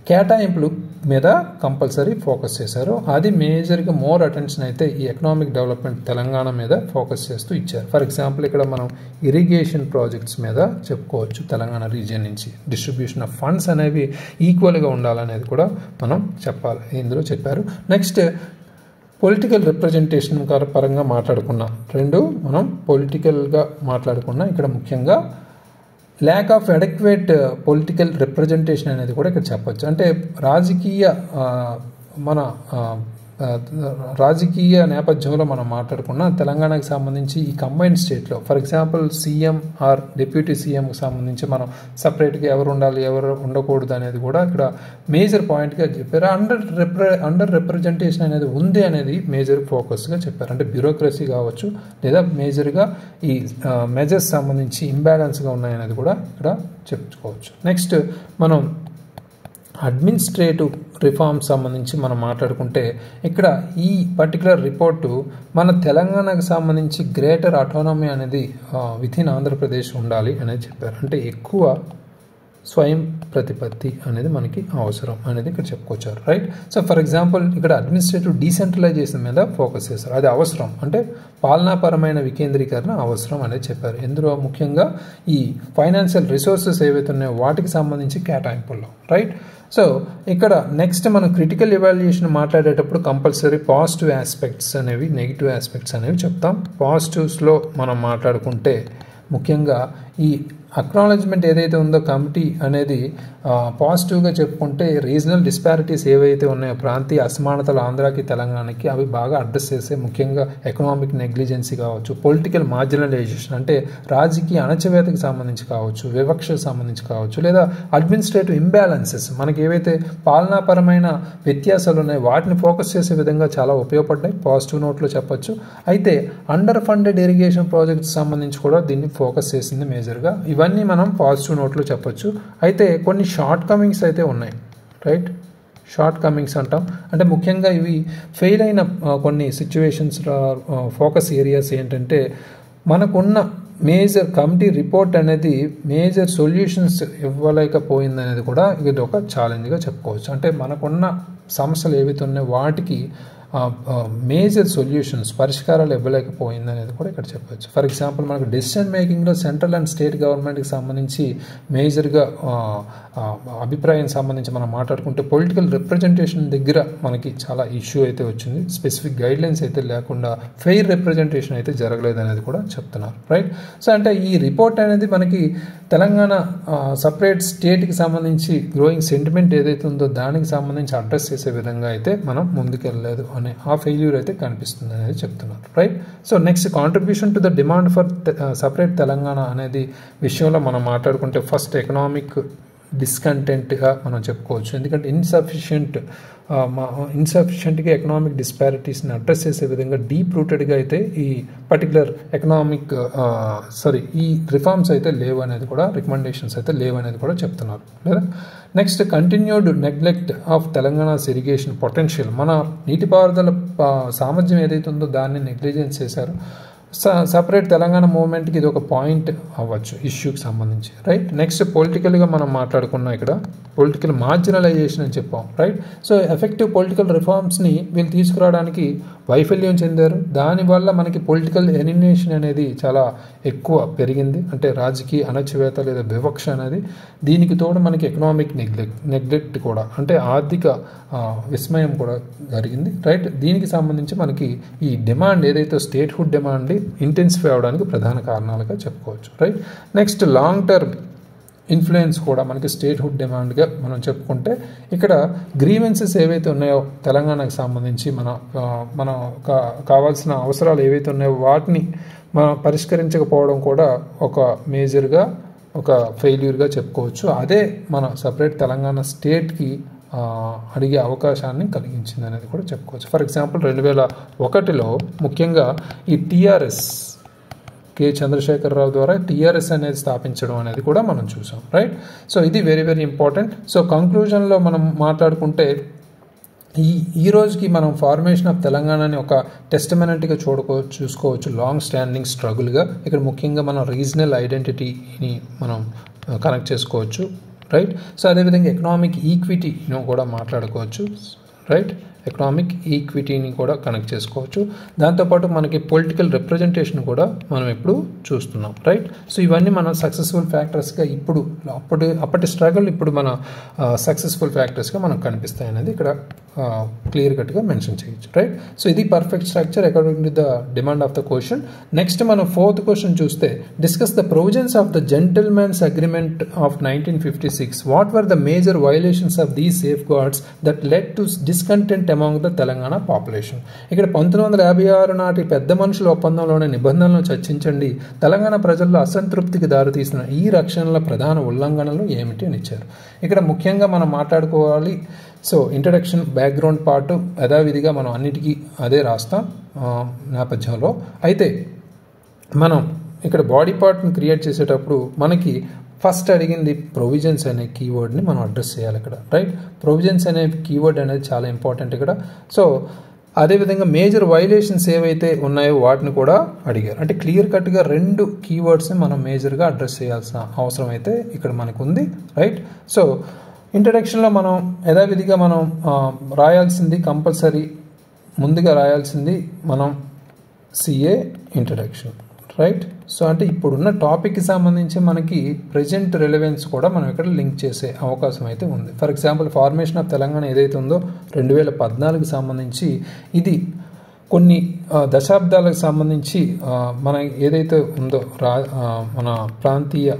కేటాయింపులు మీద కంపల్సరీ ఫోకస్ చేశారు. అది మేజర్గా మోర్ అటెన్షన్ అయితే ఈ ఎకనామిక్ డెవలప్మెంట్ తెలంగాణ మీద ఫోకస్ చేస్తూ ఇచ్చారు. ఫర్ ఎగ్జాంపుల్ ఇక్కడ మనం ఇరిగేషన్ ప్రాజెక్ట్స్ మీద చెప్పుకోవచ్చు. తెలంగాణ రీజియన్ నుంచి డిస్ట్రిబ్యూషన్ ఆఫ్ ఫండ్స్ అనేవి ఈక్వల్గా ఉండాలనేది కూడా మనం చెప్పాలి, ఇందులో చెప్పారు. నెక్స్ట్ పొలిటికల్ రిప్రజెంటేషన్ పరంగా మాట్లాడుకున్నాం. రెండు మనం పొలిటికల్గా మాట్లాడుకున్నాం. ఇక్కడ ముఖ్యంగా lack of adequate political representation అనేది కూడా ఇక్కడ చెప్పచ్చు. అంటే రాజకీయ నేపథ్యంలో మనం మాట్లాడుకున్న తెలంగాణకి సంబంధించి ఈ కంబైన్డ్ స్టేట్లో for example CM or deputy సీఎంకి సంబంధించి మనం సపరేట్గా ఎవరు ఉండాలి ఎవరు ఉండకూడదు అనేది కూడా ఇక్కడ మేజర్ పాయింట్గా చెప్పారు. అండర్ రిప్రజెంటేషన్ అనేది ఉంది అనేది మేజర్ ఫోకస్గా చెప్పారు. అంటే బ్యూరోక్రసీ కావచ్చు లేదా మేజర్గా ఈ మెజర్స్ సంబంధించి ఇంబ్యాలెన్స్గా ఉన్నాయనేది కూడా ఇక్కడ చెప్పుకోవచ్చు. నెక్స్ట్ మనం అడ్మినిస్ట్రేటివ్ రిఫార్మ్ సంబంధించి మనం మాట్లాడుకుంటే ఇక్కడ ఈ పర్టికులర్ రిపోర్టు మన తెలంగాణకు సంబంధించి గ్రేటర్ ఆటోనమీ అనేది వితిన్ ఆంధ్రప్రదేశ్ ఉండాలి అనేది చెప్పారు. అంటే ఎక్కువ స్వయం ప్రతిపత్తి అనేది మనకి అవసరం అనేది ఇక్కడ చెప్పుకొచ్చారు. రైట్, సో ఫర్ ఎగ్జాంపుల్ ఇక్కడ అడ్మినిస్ట్రేటివ్ డీసెంట్రలైజేషన్ మీద ఫోకస్ చేస్తారు. అది అవసరం, అంటే పాలనాపరమైన వికేంద్రీకరణ అవసరం అనేది చెప్పారు. ఇందులో ముఖ్యంగా ఈ ఫైనాన్షియల్ రిసోర్సెస్ ఏవైతే ఉన్నాయో వాటికి సంబంధించి కేటాయింపుల్లో. రైట్, సో ఇక్కడ నెక్స్ట్ మనం క్రిటికల్ ఎవాల్యుయేషన్ మాట్లాడేటప్పుడు కంపల్సరీ పాజిటివ్ ఆస్పెక్ట్స్ అనేవి నెగిటివ్ ఆస్పెక్ట్స్ అనేవి చెప్తాం. పాజిటివ్స్లో మనం మాట్లాడుకుంటే ముఖ్యంగా ఈ అక్నాలెడ్జ్మెంట్ ఏదైతే ఉందో కమిటీ అనేది పాజిటివ్గా చెప్పుకుంటే రీజనల్ డిస్పారిటీస్ ఏవైతే ఉన్నాయో ప్రాంతీయ అసమానతలు ఆంధ్రాకి తెలంగాణకి అవి బాగా అడ్రస్ చేసే ముఖ్యంగా ఎకనామిక్ నెగ్లిజెన్సీ కావచ్చు, పొలిటికల్ మార్జినలైజేషన్ అంటే రాజకీయ అణచివేతకు సంబంధించి కావచ్చు, వివక్షకు సంబంధించి కావచ్చు, లేదా అడ్మినిస్ట్రేటివ్ ఇంబ్యాలెన్సెస్ మనకి ఏవైతే పాలనాపరమైన వ్యత్యాసాలు ఉన్నాయో వాటిని ఫోకస్ చేసే విధంగా చాలా ఉపయోగపడ్డాయి. పాజిటివ్ నోట్లో చెప్పచ్చు. అయితే అండర్ ఫండెడ్ ఇరిగేషన్ ప్రాజెక్ట్స్ సంబంధించి కూడా దీన్ని ఫోకస్ చేసింది మేజర్గా. ఇవన్నీ మనం పాజిటివ్ నోట్లో చెప్పచ్చు. అయితే కొన్ని షార్ట్ కమింగ్స్ అయితే ఉన్నాయి. రైట్, షార్ట్ కమింగ్స్ అంటాం. అంటే ముఖ్యంగా ఇవి ఫెయిల్ అయిన కొన్ని సిచ్యువేషన్స్ ఫోకస్ ఏరియాస్ ఏంటంటే మనకున్న మేజర్ కమిటీ రిపోర్ట్ అనేది మేజర్ సొల్యూషన్స్ ఇవ్వలేకపోయింది అనేది కూడా ఇది ఒక ఛాలెంజ్గా చెప్పుకోవచ్చు. అంటే మనకున్న సమస్యలు ఏవైతే ఉన్నాయో వాటికి మేజర్ సొల్యూషన్స్ పరిష్కారాలు ఇవ్వలేకపోయింది అనేది కూడా ఇక్కడ చెప్పవచ్చు. ఫర్ ఎగ్జాంపుల్ మనకు డెసిషన్ మేకింగ్లో సెంట్రల్ అండ్ స్టేట్ గవర్నమెంట్కి సంబంధించి మేజర్గా అభిప్రాయం సంబంధించి మనం మాట్లాడుకుంటే పొలిటికల్ రిప్రజెంటేషన్ దగ్గర మనకి చాలా ఇష్యూ అయితే వచ్చింది. స్పెసిఫిక్ గైడ్లైన్స్ అయితే లేకుండా ఫెయిర్ రిప్రజెంటేషన్ అయితే జరగలేదు అనేది కూడా చెప్తున్నారు, రైట్. సో అంటే ఈ రిపోర్ట్ అనేది మనకి తెలంగాణ సపరేట్ స్టేట్కి సంబంధించి గ్రోయింగ్ సెంటిమెంట్ ఏదైతే ఉందో దానికి సంబంధించి అడ్రస్ చేసే విధంగా అయితే మనం ముందుకెళ్ళలేదు అనే ఆ ఫెయిల్యూర్ అయితే కనిపిస్తుంది అనేది చెప్తున్నారు, right. So next contribution to the demand for separate Telangana అనేది విషయంలో మనం మాట్లాడుకుంటే ఫస్ట్ ఎకనామిక్ డిస్కంటెంట్గా మనం చెప్పుకోవచ్చు. ఎందుకంటే ఇన్సఫిషియెంట్గా ఎకనామిక్ డిస్పారిటీస్ని అడ్రస్ చేసే విధంగా డీప్ రూటెడ్గా అయితే ఈ పర్టికులర్ ఈ రిఫార్మ్స్ అయితే లేవు అనేది కూడా రికమెండేషన్స్ అయితే లేవు అనేది కూడా చెప్తున్నారు, లేదా. Next continued neglect of Telangana's irrigation potential. మన నీటిపారుదల సామర్థ్యం ఏదైతే ఉందో దాన్ని నెగ్లిజెన్స్ చేశారు. సపరేట్ తెలంగాణ మూవ్మెంట్కి ఇది ఒక పాయింట్ అవ్వచ్చు ఇష్యూకి సంబంధించి, రైట్. నెక్స్ట్ పొలిటికల్గా మనం మాట్లాడుకున్నాం, ఇక్కడ పొలిటికల్ మార్జినలైజేషన్ అని చెప్పాం, రైట్. సో ఎఫెక్టివ్ పొలిటికల్ రిఫార్మ్స్ని వీళ్ళు తీసుకురావడానికి వైఫల్యం చెందారు. దానివల్ల మనకి పొలిటికల్ ఎలిమినేషన్ అనేది చాలా ఎక్కువ పెరిగింది, అంటే రాజకీయ అణచివేత లేదా వివక్ష అనేది. దీనికి తోడు మనకి ఎకనామిక్ నెగ్లెక్ట్ కూడా, అంటే ఆర్థిక విస్మయం కూడా జరిగింది, రైట్. దీనికి సంబంధించి మనకి ఈ డిమాండ్ ఏదైతే స్టేట్హుడ్ డిమాండ్ ఇంటెన్సిఫై అవడానికి ప్రధాన కారణాలుగా చెప్పుకోవచ్చు, right. Next long term influence కూడా మనకి స్టేట్హుడ్ డిమాండ్గా మనం చెప్పుకుంటే ఇక్కడ గ్రీవెన్సెస్ ఏవైతే ఉన్నాయో తెలంగాణకు సంబంధించి మన కావాల్సిన అవసరాలు ఏవైతే ఉన్నాయో వాటిని మనం పరిష్కరించకపోవడం కూడా ఒక మేజర్గా ఒక ఫెయిల్యూర్గా చెప్పుకోవచ్చు. అదే మన సపరేట్ తెలంగాణ స్టేట్కి అడిగే అవకాశాన్ని కలిగించింది అనేది కూడా చెప్పుకోవచ్చు. ఫర్ ఎగ్జాంపుల్ 2001లో ముఖ్యంగా ఈ టీఆర్ఎస్ కె చంద్రశేఖరరావు ద్వారా టీఆర్ఎస్ అనేది స్థాపించడం అనేది కూడా మనం చూసాం, రైట్. సో ఇది వెరీ వెరీ ఇంపార్టెంట్. సో కంక్లూజన్లో మనం మాట్లాడుకుంటే ఈ రోజుకి మనం ఫార్మేషన్ ఆఫ్ తెలంగాణని ఒక టెస్టమెనెంట్గా చూసుకోవచ్చు, లాంగ్ స్టాండింగ్ స్ట్రగుల్గా. ఇక్కడ ముఖ్యంగా మనం రీజనల్ ఐడెంటిటీని మనం కనెక్ట్ చేసుకోవచ్చు, రైట్. సో అదేవిధంగా ఎకనామిక్ ఈక్విటీని కూడా మాట్లాడుకోవచ్చు, రైట్. ఎకనామిక్ ఈక్విటీని కూడా కనెక్ట్ చేసుకోవచ్చు. దాంతోపాటు మనకి పొలిటికల్ రిప్రజెంటేషన్ కూడా మనం ఇప్పుడు చూస్తున్నాం, రైట్. సో ఇవన్నీ మన సక్సెస్ఫుల్ ఫ్యాక్టర్స్గా ఇప్పుడు అప్పటి స్ట్రగుల్ ఇప్పుడు మన సక్సెస్ఫుల్ ఫ్యాక్టర్స్గా మనకు కనిపిస్తాయి అనేది ఇక్కడ క్లియర్ కట్గా మెన్షన్ చేయొచ్చు, రైట్. సో ఇది perfect structure according to the demand of the question. Next మనం 4th క్వశ్చన్ చూస్తే discuss the provisions of the gentlemen's agreement of 1956. What were the major violations of these safe guards that led to discontent among the Telangana population. ఇక్కడ 1956 నాటి పెద్ద మనుషుల ఒప్పందంలోని నిబంధనలను చర్చించండి. తెలంగాణ ప్రజల్లో అసంతృప్తికి దారితీసిన ఈ రక్షణల ప్రధాన ఉల్లంఘనలు ఏమిటి అని ఇచ్చారు. ఇక్కడ ముఖ్యంగా మనం మాట్లాడుకోవాలి. సో ఇంట్రడక్షన్ బ్యాక్గ్రౌండ్ పార్ట్ యథావిధిగా మనం అన్నిటికీ అదే రాస్తాం నేపథ్యంలో. అయితే మనం ఇక్కడ బాడీ పార్ట్ని క్రియేట్ చేసేటప్పుడు మనకి ఫస్ట్ అడిగింది ప్రొవిజన్స్ అనే కీవర్డ్ని మనం అడ్రస్ చేయాలి ఇక్కడ, రైట్. ప్రొవిజన్స్ అనే కీవర్డ్ అనేది చాలా ఇంపార్టెంట్ ఇక్కడ. సో అదేవిధంగా మేజర్ వైలేషన్స్ ఏవైతే ఉన్నాయో వాటిని కూడా అడిగారు. అంటే క్లియర్ కట్గా 2 కీవర్డ్స్ని మనం మేజర్గా అడ్రస్ చేయాల్సిన అవసరం అయితే ఇక్కడ మనకు ఉంది, రైట్. సో ఇంట్రడక్షన్లో మనం యథావిధిగా మనం రాయాల్సింది కంపల్సరీ ముందుగా రాయాల్సింది మనం సిఏ ఇంట్రడక్షన్, రైట్. సో అంటే ఇప్పుడున్న టాపిక్కి సంబంధించి మనకి ప్రజెంట్ రిలవెన్స్ కూడా మనం ఇక్కడ లింక్ చేసే అవకాశం అయితే ఉంది. For example formation of Telangana ఏదైతే ఉందో 2014కి సంబంధించి ఇది కొన్ని దశాబ్దాలకు సంబంధించి మన ఏదైతే ఉందో మన ప్రాంతీయ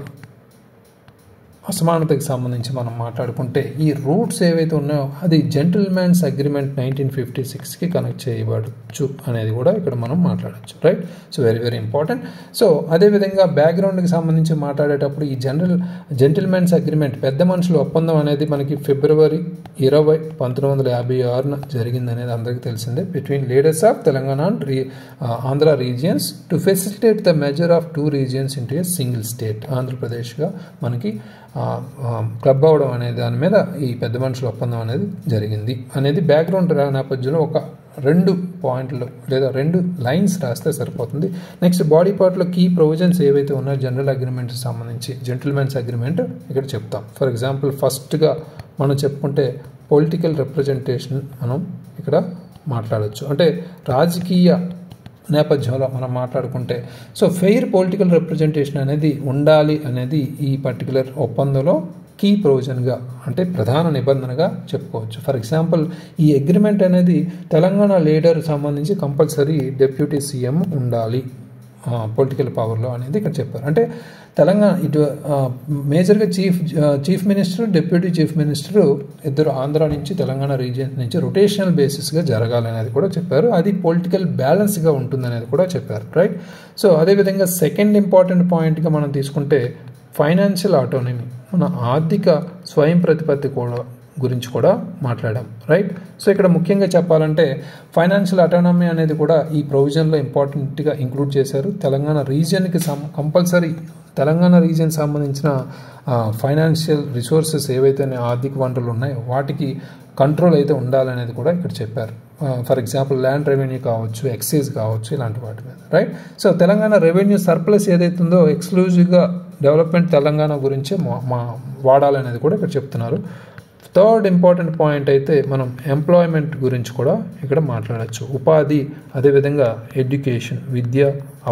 అసమానతకి సంబంధించి మనం మాట్లాడుకుంటే ఈ రూట్స్ ఏవైతే ఉన్నాయో అది జెంటిల్మెన్స్ అగ్రిమెంట్ 1956కి కనెక్ట్ చేయబడచ్చు అనేది కూడా ఇక్కడ మనం మాట్లాడచ్చు, right. So very very important. So అదేవిధంగా బ్యాక్గ్రౌండ్కి సంబంధించి మాట్లాడేటప్పుడు ఈ జెంటిల్మెన్స్ అగ్రిమెంట్ పెద్ద మనుషుల ఒప్పందం అనేది మనకి ఫిబ్రవరి 20, 1956 జరిగింది అనేది అందరికీ తెలిసిందే. Between leaders of Telangana and Andhra regions to facilitate the merger of 2 regions into a single state. ఆంధ్రప్రదేశ్గా మనకి క్లబ్ అవ్వడం అనే దాని మీద ఈ పెద్ద మనుషుల ఒప్పందం అనేది జరిగింది అనేది బ్యాక్గ్రౌండ్ నేపథ్యంలో ఒక 2 పాయింట్లు లేదా 2 లైన్స్ రాస్తే సరిపోతుంది. నెక్స్ట్ బాడీ పార్ట్లో కీ ప్రొవిజన్స్ ఏవైతే ఉన్నాయో జనరల్ అగ్రిమెంట్కి సంబంధించి జెంటిల్మెన్స్ అగ్రిమెంట్ ఇక్కడ చెప్తాం. ఫర్ ఎగ్జాంపుల్ ఫస్ట్గా మనం చెప్పుకుంటే పొలిటికల్ రిప్రజెంటేషన్ మనం ఇక్కడ మాట్లాడవచ్చు. అంటే రాజకీయ నేపథ్యంలో మనం మాట్లాడుకుంటే ఫెయిర్ పొలిటికల్ రిప్రజెంటేషన్ అనేది ఉండాలి అనేది ఈ పర్టికులర్ ఒప్పందంలో కీ ప్రొవిజన్గా అంటే ప్రధాన నిబంధనగా చెప్పుకోవచ్చు. ఫర్ ఎగ్జాంపుల్ ఈ అగ్రిమెంట్ అనేది తెలంగాణ లీడర్ సంబంధించి కంపల్సరీ డిప్యూటీ సీఎం ఉండాలి పొలిటికల్ పవర్లో అనేది ఇక్కడ చెప్పారు. అంటే తెలంగాణ ఇటు మేజర్గా chief minister deputy chief minister ఇద్దరు ఆంధ్ర నుంచి తెలంగాణ రీజియన్ నుంచి రొటేషనల్ బేసిస్గా జరగాలనేది కూడా చెప్పారు. అది పొలిటికల్ బ్యాలెన్స్గా ఉంటుందనేది కూడా చెప్పారు, రైట్. అదేవిధంగా సెకండ్ ఇంపార్టెంట్ పాయింట్గా మనం తీసుకుంటే ఫైనాన్షియల్ ఆటోనమీ, మన ఆర్థిక స్వయం ప్రతిపత్తి కూడా గురించి కూడా మాట్లాడాం, రైట్. ఇక్కడ ముఖ్యంగా చెప్పాలంటే ఫైనాన్షియల్ ఆటోనమీ అనేది కూడా ఈ ప్రొవిజన్లో ఇంపార్టెంట్గా ఇంక్లూడ్ చేశారు. తెలంగాణ రీజియన్కి కంపల్సరీ తెలంగాణ రీజియన్ సంబంధించిన ఫైనాన్షియల్ రిసోర్సెస్ ఏవైతే ఆర్థిక వనరులు ఉన్నాయో వాటికి కంట్రోల్ అయితే ఉండాలనేది కూడా ఇక్కడ చెప్పారు. ఫర్ ఎగ్జాంపుల్ ల్యాండ్ రెవెన్యూ కావచ్చు, ఎక్సైజ్ కావచ్చు, ఇలాంటి వాటి మీద, రైట్. తెలంగాణ రెవెన్యూ సర్ప్లస్ ఏదైతే ఉందో ఎక్స్క్లూజివ్గా డెవలప్మెంట్ తెలంగాణ గురించి వాడాలనేది కూడా ఇక్కడ చెప్తున్నారు. థర్డ్ ఇంపార్టెంట్ పాయింట్ అయితే మనం ఎంప్లాయ్మెంట్ గురించి కూడా ఇక్కడ మాట్లాడచ్చు. ఉపాధి, అదేవిధంగా ఎడ్యుకేషన్, విద్య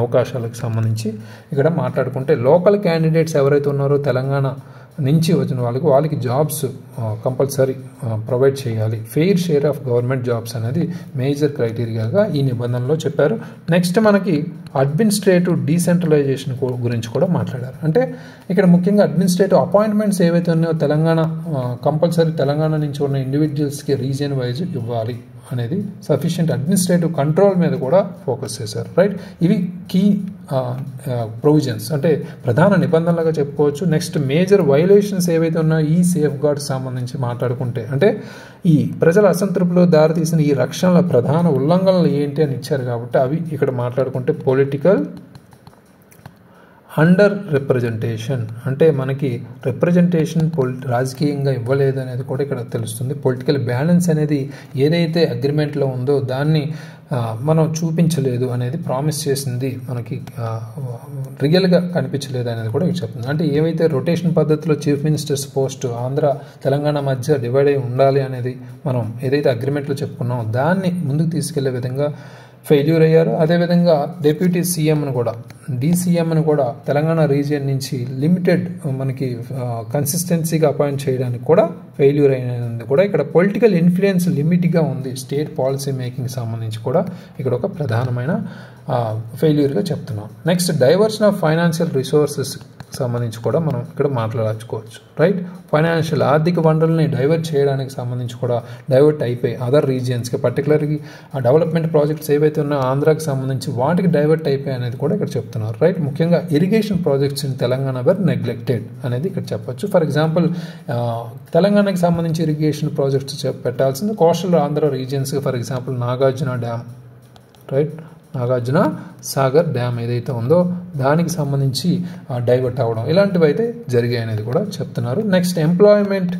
అవకాశాలకు సంబంధించి ఇక్కడ మాట్లాడుకుంటే లోకల్ క్యాండిడేట్స్ ఎవరైతే ఉన్నారో తెలంగాణ నుంచి వచ్చిన వాళ్ళకి జాబ్స్ కంపల్సరీ ప్రొవైడ్ చేయాలి. Fair share of government jobs అనేది మేజర్ క్రైటీరియాగా ఈ నిబంధనలో చెప్పారు. నెక్స్ట్ మనకి అడ్మినిస్ట్రేటివ్ డీసెంట్రలైజేషన్ గురించి కూడా మాట్లాడారు. అంటే ఇక్కడ ముఖ్యంగా అడ్మినిస్ట్రేటివ్ అపాయింట్మెంట్స్ ఏవైతే ఉన్నాయో తెలంగాణ కంపల్సరీ తెలంగాణ నుంచి ఉన్న ఇండివిజువల్స్కి రీజియన్ వైజ్ ఇవ్వాలి అనేది సఫిషియంట్ అడ్మినిస్ట్రేటివ్ కంట్రోల్ మీద కూడా ఫోకస్ చేశారు, రైట్. ఇవి కీ ప్రొవిజన్స్ అంటే ప్రధాన నిబంధనలుగా చెప్పుకోవచ్చు. నెక్స్ట్ మేజర్ వైలేషన్స్ ఏవైతే ఉన్నాయో ఈ సేఫ్ గార్డ్స్ సంబంధించి మాట్లాడుకుంటే అంటే ఈ ప్రజల అసంతృప్తిలో దారితీసిన ఈ రక్షణల ప్రధాన ఉల్లంఘనలు ఏంటి అని ఇచ్చారు కాబట్టి అవి ఇక్కడ మాట్లాడుకుంటే పొలిటికల్ అండర్ రిప్రజెంటేషన్ అంటే మనకి రిప్రజెంటేషన్ రాజకీయంగా ఇవ్వలేదు అనేది కూడా ఇక్కడ తెలుస్తుంది. పొలిటికల్ బ్యాలెన్స్ అనేది ఏదైతే అగ్రిమెంట్లో ఉందో దాన్ని మనం చూపించలేదు అనేది ప్రామిస్ చేసింది మనకి రియల్గా కనిపించలేదు అనేది కూడా ఇక్కడ చెప్తుంది. అంటే ఏవైతే రొటేషన్ పద్ధతిలో chief ministers post Andhra Telangana మధ్య డివైడ్ అయి ఉండాలి అనేది మనం ఏదైతే అగ్రిమెంట్లో చెప్పుకున్నామో దాన్ని ముందుకు తీసుకెళ్లే విధంగా ఫెయిల్యూర్ అయ్యారు. అదేవిధంగా డిప్యూటీ సీఎంను కూడా డీసీఎంను కూడా తెలంగాణ రీజియన్ నుంచి లిమిటెడ్ మనకి కన్సిస్టెన్సీగా అపాయింట్ చేయడానికి కూడా ఫెయిల్యూర్ అయినది కూడా ఇక్కడ పొలిటికల్ ఇన్ఫ్లుయెన్స్ లిమిట్గా ఉంది. స్టేట్ పాలసీ మేకింగ్ సంబంధించి కూడా ఇక్కడ ఒక ప్రధానమైన ఫెయిల్యూర్గా చెప్తున్నాం. Next diversion of financial resources సంబంధించి కూడా మనం ఇక్కడ మాట్లాడుకోవచ్చు, రైట్. ఫైనాన్షియల్ ఆర్థిక వనరుల్ని డైవర్ట్ చేయడానికి సంబంధించి కూడా డైవర్ట్ అయిపోయి అదర్ రీజియన్స్కి పర్టికులర్గా ఆ డెవలప్మెంట్ ప్రాజెక్ట్స్ ఏవైతే ఉన్నాయో ఆంధ్రాకి సంబంధించి వాటికి డైవర్ట్ అయిపోయి అనేది కూడా ఇక్కడ చెప్తున్నారు, రైట్. ముఖ్యంగా irrigation projects in Telangana were neglected అనేది ఇక్కడ చెప్పొచ్చు. ఫర్ ఎగ్జాంపుల్ తెలంగాణకి సంబంధించి ఇరిగేషన్ ప్రాజెక్ట్స్ పెట్టాల్సింది కోస్టల్ ఆంధ్ర రీజియన్స్కి for example Nagarjuna dam, right. Nagarjuna Sagar dam ఏదైతే ఉందో దానికి సంబంధించి డైవర్ట్ అవ్వడం ఇలాంటివి అయితే జరిగాయి అనేది కూడా చెప్తున్నారు. నెక్స్ట్ ఎంప్లాయ్మెంట్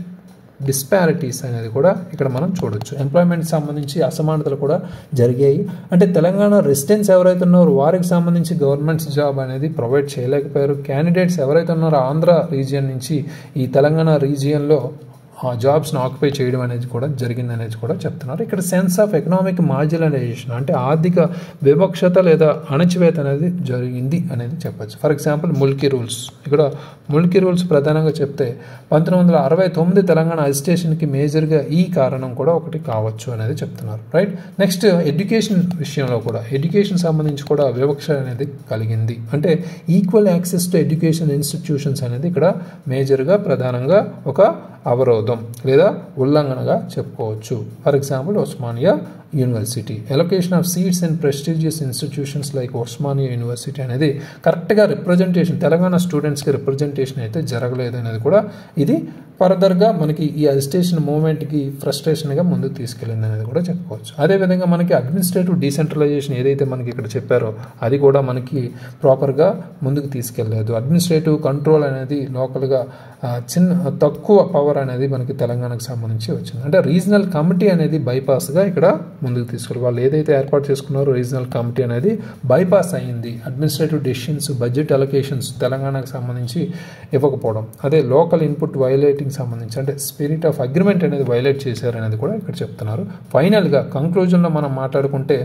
డిస్పారిటీస్ అనేది కూడా ఇక్కడ మనం చూడొచ్చు. ఎంప్లాయ్మెంట్ సంబంధించి అసమానతలు కూడా జరిగాయి. అంటే తెలంగాణ రెసిడెంట్స్ ఎవరైతే ఉన్నారో వారికి సంబంధించి గవర్నమెంట్ జాబ్ అనేది ప్రొవైడ్ చేయలేకపోయారు. క్యాండిడేట్స్ ఎవరైతే ఉన్నారో ఆంధ్ర రీజియన్ నుంచి ఈ తెలంగాణ రీజియన్లో జాబ్స్ను ఆక్యుపై చేయడం అనేది కూడా జరిగింది అనేది కూడా చెప్తున్నారు. ఇక్కడ సెన్స్ ఆఫ్ ఎకనామిక్ మార్జినలైజేషన్ అంటే ఆర్థిక వివక్షత లేదా అణచివేత అనేది జరిగింది అనేది చెప్పచ్చు. ఫర్ ఎగ్జాంపుల్ ముల్కీ రూల్స్, ఇక్కడ ముల్కీ రూల్స్ ప్రధానంగా చెప్తే 1969 తెలంగాణ అజిటేషన్కి మేజర్గా ఈ కారణం కూడా ఒకటి కావచ్చు అనేది చెప్తున్నారు, రైట్. నెక్స్ట్ ఎడ్యుకేషన్ విషయంలో కూడా ఎడ్యుకేషన్ సంబంధించి కూడా వివక్ష అనేది కలిగింది. అంటే equal access to education institutions అనేది ఇక్కడ మేజర్గా ప్రధానంగా ఒక అవరోధం లేదా ఉల్లంఘనగా చెప్పుకోవచ్చు. For example Osmania university allocation of seats and prestigious institutions like Osmania university అనేది కరెక్ట్గా రిప్రజెంటేషన్ తెలంగాణ స్టూడెంట్స్కి రిప్రజెంటేషన్ అయితే జరగలేదు అనేది కూడా ఇది ఫర్దర్గా మనకి ఈ అజిటేషన్ మూవ్మెంట్కి ఫ్రస్ట్రేషన్గా ముందుకు తీసుకెళ్ళింది అనేది కూడా చెప్పుకోవచ్చు. అదేవిధంగా మనకి అడ్మినిస్ట్రేటివ్ డీసెంట్రలైజేషన్ ఏదైతే మనకి ఇక్కడ చెప్పారో అది కూడా మనకి ప్రాపర్గా ముందుకు తీసుకెళ్ళలేదు. అడ్మినిస్ట్రేటివ్ కంట్రోల్ అనేది లోకల్గా తక్కువ పవర్ అనేది మనకి తెలంగాణకు సంబంధించి వచ్చింది. అంటే రీజనల్ కమిటీ అనేది బైపాస్గా ఇక్కడ ముందుకు తీసుకెళ్ళి వాళ్ళు ఏదైతే ఏర్పాటు చేసుకున్నారో రీజనల్ కమిటీ అనేది బైపాస్ అయ్యింది. అడ్మినిస్ట్రేటివ్ డెసిషన్స్, బడ్జెట్ అలొకేషన్స్ తెలంగాణకు సంబంధించి ఇవ్వకపోవడం, అదే లోకల్ ఇన్పుట్ వైలేటింగ్ సంబంధించి అంటే స్పిరిట్ ఆఫ్ అగ్రిమెంట్ అనేది వైలేట్ చేశారనేది కూడా ఇక్కడ చెప్తున్నారు. ఫైనల్గా కంక్లూజన్లో మనం మాట్లాడుకుంటే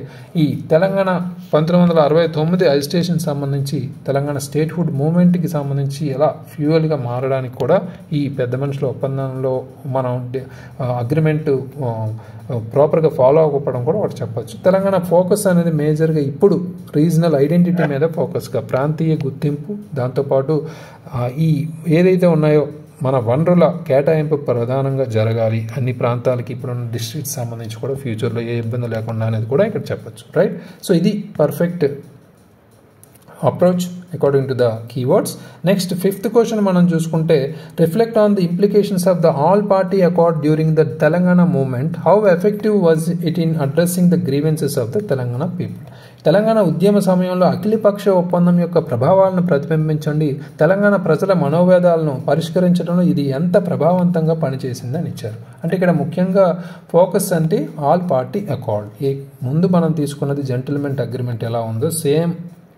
ఈ తెలంగాణ 1969 అజిటేషన్ సంబంధించి తెలంగాణ స్టేట్హుడ్ మూవ్మెంట్కి సంబంధించి ఎలా ఫ్యూయల్గా మారడానికి కూడా ఈ పెద్ద మనుషుల ఒప్పందంలో మనం అగ్రిమెంట్ ప్రాపర్గా ఫాలో అవ్వకపోవడం కూడా ఒకటి చెప్పచ్చు. తెలంగాణ ఫోకస్ అనేది మేజర్గా ఇప్పుడు రీజనల్ ఐడెంటిటీ మీద ఫోకస్గా ప్రాంతీయ గుర్తింపు, దాంతోపాటు ఈ ఏదైతే ఉన్నాయో మన వనరుల కేటాయింపు ప్రధానంగా జరగాలి అన్ని ప్రాంతాలకి, ఇప్పుడున్న డిస్ట్రిక్ట్స్ సంబంధించి కూడా ఫ్యూచర్లో ఏ ఇబ్బంది లేకుండా అనేది కూడా ఇక్కడ చెప్పచ్చు. రైట్, సో ఇది perfect approach according to the keywords. Next, fifth question మనం చూసుకుంటే reflect on the implications of the all party accord during the Telangana movement. How effective was it in addressing the grievances of the Telangana people? Telangana ఉద్యమ సమయంలో అఖిలపక్ష ఒప్పందం యొక్క ప్రభావాలను ప్రతిబింబించండి. తెలంగాణ ప్రజల మనోవేదాలను పరిష్కరించడంలో ఇది ఎంత ప్రభావవంతంగా పనిచేసిందని ఇచ్చారు. అంటే ఇక్కడ ముఖ్యంగా ఫోకస్ అంటే ఆల్ పార్టీ అకార్డ్. ముందు మనం తీసుకున్నది జెంటిల్మెన్ అగ్రిమెంట్ ఎలా ఉందో సేమ్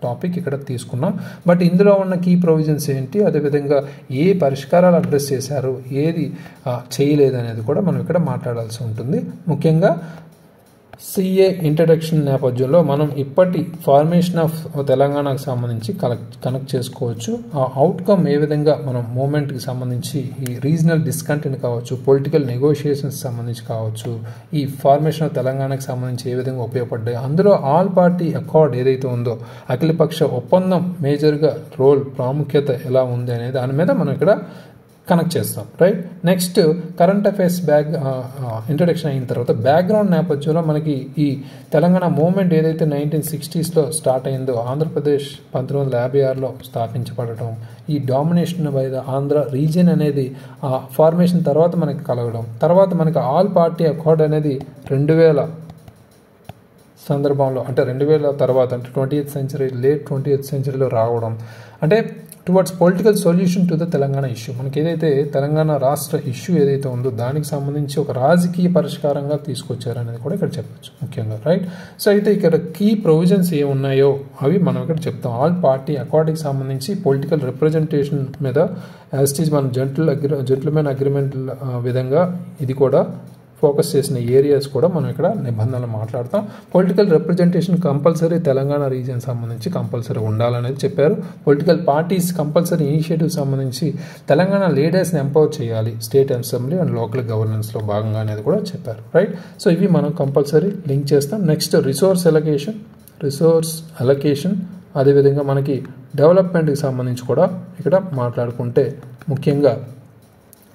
టాపిక్ ఇక్కడ తీసుకున్నాం. బట్ ఇందులో ఉన్న కీ ప్రొవిజన్స్ ఏంటి, అదేవిధంగా ఏ పరిష్కారాలు అడ్రస్ చేశారు, ఏది చేయలేదు అనేది కూడా మనం ఇక్కడ మాట్లాడాల్సి ఉంటుంది. ముఖ్యంగా సిఏ ఇంట్రడక్షన్ నేపథ్యంలో మనం ఇప్పటి ఫార్మేషన్ ఆఫ్ తెలంగాణకు సంబంధించి కనెక్ట్ చేసుకోవచ్చు. ఆ అవుట్కమ్ ఏ విధంగా మనం మూమెంట్కి సంబంధించి ఈ రీజనల్ డిస్కంటెంట్ కావచ్చు, పొలిటికల్ నెగోషియేషన్స్ సంబంధించి కావచ్చు, ఈ ఫార్మేషన్ ఆఫ్ తెలంగాణకు సంబంధించి ఏ విధంగా ఉపయోగపడ్డాయి, అందులో ఆల్ పార్టీ అకార్డ్ ఏదైతే ఉందో అఖిలపక్ష ఒప్పందం మేజర్గా రోల్ ప్రాముఖ్యత ఎలా ఉంది అనేది దాని మీద మనం ఇక్కడ కనెక్ట్ చేస్తాం. Right, next current affairs introduction అయిన తర్వాత బ్యాక్గ్రౌండ్ నేపథ్యంలో మనకి ఈ తెలంగాణ మూవ్మెంట్ ఏదైతే 1960s స్టార్ట్ అయిందో ఆంధ్రప్రదేశ్ 1956లో స్థాపించబడటం, ఈ domination by the Andhra region అనేది ఫార్మేషన్ తర్వాత మనకి కలగడం, తర్వాత మనకి ఆల్ పార్టీ అకార్డ్ అనేది 2000 సందర్భంలో అంటే 2000 తర్వాత అంటే 20th century లేట్ 20th centuryలో రావడం, అంటే towards political solution to the Telangana issue. మనకి ఏదైతే తెలంగాణ రాష్ట్ర ఇష్యూ ఏదైతే ఉందో దానికి సంబంధించి ఒక రాజకీయ పరిష్కారంగా తీసుకొచ్చారనేది కూడా ఇక్కడ చెప్పచ్చు ముఖ్యంగా. రైట్, సో అయితే ఇక్కడ కీ ప్రొవిజన్స్ ఏమున్నాయో అవి మనం ఇక్కడ చెప్తాం. ఆల్ పార్టీ అకార్డ్కి సంబంధించి పొలిటికల్ రిప్రజెంటేషన్ మీద యాజ్ ఇట్ ఈజ్ మనం జెంటిల్మెన్ అగ్రిమెంట్ విధంగా ఇది కూడా ఫోకస్ చేసిన ఏరియాస్ కూడా మనం ఇక్కడ నిబంధనలు మాట్లాడతాం. Political representation compulsory Telangana region సంబంధించి కంపల్సరీ ఉండాలనేది చెప్పారు. పొలిటికల్ పార్టీస్ కంపల్సరీ ఇనిషియేటివ్ సంబంధించి తెలంగాణ లీడర్స్ని ఎంపవర్ చేయాలి స్టేట్ అసెంబ్లీ అండ్ లోకల్ గవర్నెన్స్లో భాగంగా అనేది కూడా చెప్పారు. రైట్, సో ఇవి మనం కంపల్సరీ లింక్ చేస్తాం. నెక్స్ట్ రిసోర్స్ అలొకేషన్ అదేవిధంగా మనకి డెవలప్మెంట్కి సంబంధించి కూడా ఇక్కడ మాట్లాడుకుంటే ముఖ్యంగా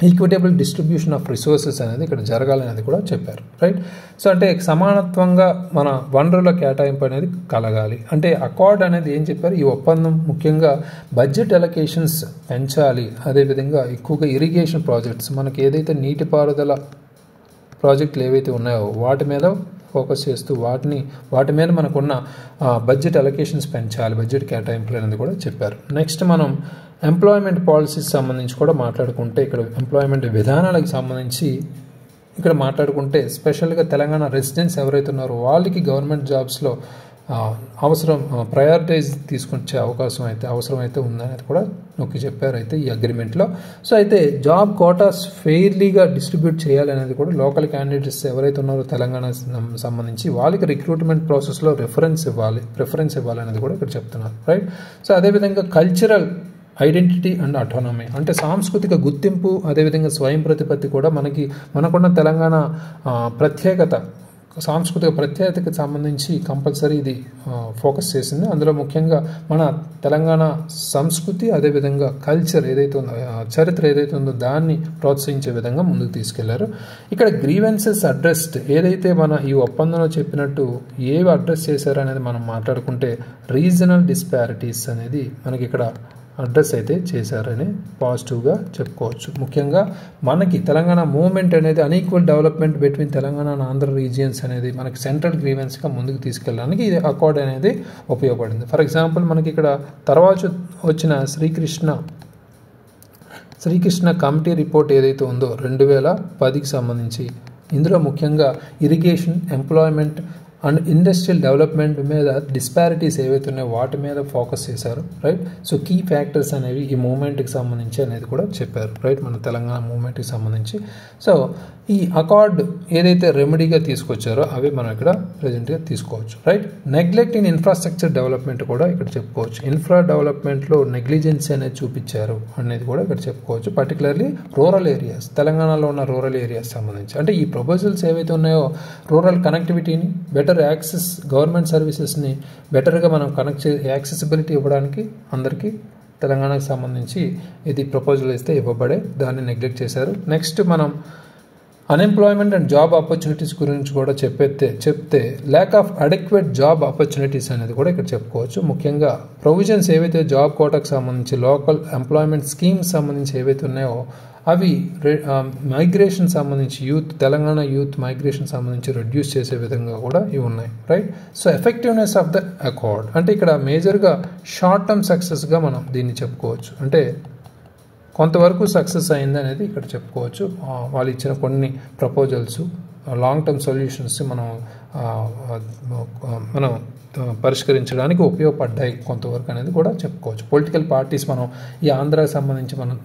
ఈక్విటబుల్ డిస్ట్రిబ్యూషన్ ఆఫ్ రిసోర్సెస్ అనేది ఇక్కడ జరగాలనేది కూడా చెప్పారు. రైట్, సో అంటే సమానత్వంగా మన వనరుల కేటాయింపు అనేది కలగాలి. అంటే అకార్డ్ అనేది ఏం చెప్పారు, ఈ ఒప్పందం ముఖ్యంగా బడ్జెట్ అలొకేషన్స్ పెంచాలి, అదేవిధంగా ఎక్కువగా ఇరిగేషన్ ప్రాజెక్ట్స్ మనకి ఏదైతే నీటిపారుదల ప్రాజెక్టులు ఏవైతే ఉన్నాయో వాటి మీద ఫోకస్ చేస్తూ వాటి మీద మనకున్న బడ్జెట్ అలొకేషన్స్ పెంచాలి, బడ్జెట్ కేటాయింపులు అనేది కూడా చెప్పారు. నెక్స్ట్ మనం ఎంప్లాయ్మెంట్ పాలసీస్ సంబంధించి కూడా మాట్లాడుకుంటే ఇక్కడ ఎంప్లాయ్మెంట్ విధానాలకు సంబంధించి ఇక్కడ మాట్లాడుకుంటే స్పెషల్గా తెలంగాణ రెసిడెంట్స్ ఎవరైతే ఉన్నారో వాళ్ళకి గవర్నమెంట్ జాబ్స్లో ప్రయారిటైజ్ తీసుకొచ్చే అవసరం అయితే ఉందనేది కూడా నొక్కి చెప్పారు అయితే ఈ అగ్రిమెంట్లో. సో అయితే జాబ్ కోటాస్ ఫెయిర్లీగా డిస్ట్రిబ్యూట్ చేయాలనేది కూడా లోకల్ క్యాండిడేట్స్ ఎవరైతే ఉన్నారో తెలంగాణ సంబంధించి వాళ్ళకి రిక్రూట్మెంట్ ప్రాసెస్లో ప్రిఫరెన్స్ ఇవ్వాలనేది కూడా ఇక్కడ చెప్తున్నారు. రైట్, సో అదేవిధంగా కల్చరల్ ఐడెంటిటీ అండ్ అటానమీ అంటే సాంస్కృతిక గుర్తింపు అదేవిధంగా స్వయం ప్రతిపత్తి కూడా మనకున్న తెలంగాణ సాంస్కృతిక ప్రత్యేకతకి సంబంధించి కంపల్సరీ ఇది ఫోకస్ చేసింది. అందులో ముఖ్యంగా మన తెలంగాణ సంస్కృతి అదేవిధంగా కల్చర్ ఏదైతే ఉందో చరిత్ర ఏదైతే ఉందో దాన్ని ప్రోత్సహించే విధంగా ముందుకు తీసుకెళ్లారు. ఇక్కడ గ్రీవెన్సెస్ అడ్రస్డ్ ఏదైతే మన ఈ ఒప్పందంలో చెప్పినట్టు ఏవి అడ్రస్ చేశారనేది మనం మాట్లాడుకుంటే రీజనల్ డిస్పారిటీస్ అనేది మనకి ఇక్కడ అడ్రస్ అయితే చేశారని పాజిటివ్గా చెప్పుకోవచ్చు. ముఖ్యంగా మనకి తెలంగాణ మూవ్మెంట్ అనేది unequal development between Telangana and Andhra regions అనేది మనకి సెంట్రల్ గ్రీవెన్స్గా ముందుకు తీసుకెళ్ళడానికి ఇది అకార్డ్ అనేది ఉపయోగపడింది. ఫర్ ఎగ్జాంపుల్ మనకి ఇక్కడ తర్వాత వచ్చిన శ్రీకృష్ణ కమిటీ రిపోర్ట్ ఏదైతే ఉందో 2010కి సంబంధించి ఇందులో ముఖ్యంగా irrigation, employment and industrial development మీద డిస్పారిటీస్ ఏవైతే ఉన్నాయో వాటి మీద ఫోకస్ చేశారు, రైట్. సో కీ ఫ్యాక్టర్స్ అనేవి ఈ మూవ్మెంట్కి సంబంధించి అనేది కూడా చెప్పారు, రైట్, మన తెలంగాణ మూవ్మెంట్కి సంబంధించి. సో ఈ అకార్డ్ ఏదైతే రెమెడీగా తీసుకొచ్చారో అవి మనం ఇక్కడ ప్రజెంట్గా తీసుకోవచ్చు, right. Neglect in infrastructure development కూడా ఇక్కడ చెప్పుకోవచ్చు. ఇన్ఫ్రా డెవలప్మెంట్లో నెగ్లిజెన్సీ అనేది చూపించారు అనేది కూడా ఇక్కడ చెప్పుకోవచ్చు. పర్టికులర్లీ రూరల్ ఏరియాస్, తెలంగాణలో ఉన్న రూరల్ ఏరియాస్ సంబంధించి అంటే ఈ ప్రపోజల్స్ ఏవైతే ఉన్నాయో రూరల్ కనెక్టివిటీని, బెటర్ యాక్సెస్, గవర్నమెంట్ సర్వీసెస్ని బెటర్గా మనం యాక్సెసిబిలిటీ ఇవ్వడానికి అందరికీ తెలంగాణకు సంబంధించి ఇది ప్రపోజల్ ఇస్తే ఇవ్వబడే దాన్ని నెగ్లెక్ట్ చేశారు. నెక్స్ట్ మనం అన్ఎంప్లాయ్మెంట్ అండ్ జాబ్ ఆపర్చునిటీస్ గురించి కూడా చెప్తే lack of adequate job opportunities అనేది కూడా ఇక్కడ చెప్పుకోవచ్చు. ముఖ్యంగా ప్రొవిజన్స్ ఏవైతే జాబ్ కోటాకు సంబంధించి, లోకల్ ఎంప్లాయ్మెంట్ స్కీమ్స్ సంబంధించి ఏవైతే ఉన్నాయో అవి మైగ్రేషన్ సంబంధించి తెలంగాణ యూత్ మైగ్రేషన్ సంబంధించి రెడ్యూస్ చేసే విధంగా కూడా ఇవి ఉన్నాయి, right. So effectiveness of the accord అంటే ఇక్కడ మేజర్గా షార్ట్ టర్మ్ సక్సెస్గా మనం దీన్ని చెప్పుకోవచ్చు. అంటే కొంతవరకు సక్సెస్ అయింది అనేది ఇక్కడ చెప్పుకోవచ్చు. వాళ్ళు ఇచ్చిన కొన్ని ప్రపోజల్స్ లాంగ్ టర్మ్ సొల్యూషన్స్ మనం పరిష్కరించడానికి ఉపయోగపడ్డాయి కొంతవరకు అనేది కూడా చెప్పుకోవచ్చు. పొలిటికల్ పార్టీస్ మనం ఈ ఆంధ్రాకి సంబంధించి మనం